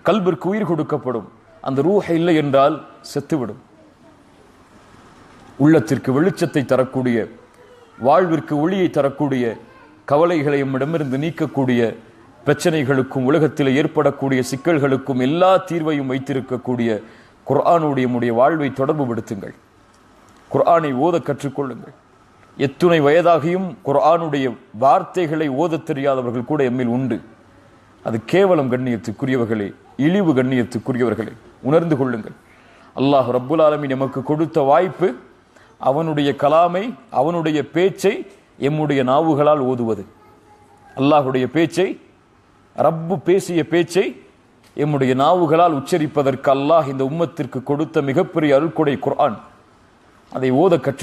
கல்பிற்கு உயிர் கொடுக்கப்படும். அந்த ரூஹ் இல்லை என்றால் செத்துவிடும். உள்ளத்திற்கு வெளிச்சத்தை தரக்கூடிய, வாழ்விற்கு ஒளியை தரக்கூடிய, கவலைகளை நம்மிடமிருந்து நீக்கக்கூடிய, பிரச்சனைகளுக்கும் உலகத்தில் ஏற்படக்கூடிய சிக்கல்களுக்கும் எல்லா தீர்வையும் வைத்திருக்கக்கூடிய குர்ஆனுடைய நம்முடைய வாழ்வை தொடர்பு படுத்துங்கள். குர்ஆனை ஓத கற்றுக்கொள்ளுங்கள். எத்துணை வயதாகியும் குர்ஆனுடைய வார்த்தைகளை ஓதத் தெரியாதவர்கள் கூட எம்மில் உண்டு. அது கேவலம் கண்ணியத்துக்குரியவர்களே, இழிவு கண்ணியத்துக்குரியவர்களே, உணர்ந்து கொள்ளுங்கள். அல்லாஹ் ரப்புல் ஆலமீன் நமக்கு கொடுத்த வாய்ப்பு அவனுடைய கலாமை, அவனுடைய பேச்சை எம்முடைய நாவுகளால் ஓதுவது. அல்லாஹுடைய பேச்சை, ரப்பு பேசிய பேச்சை எம்முடைய நாவுகளால் உச்சரிப்பதற்கு அல்லாஹ் இந்த உம்மத்திற்கு கொடுத்த மிகப்பெரிய அருள்கொடை குர்ஆன். அதை ஓத கற்று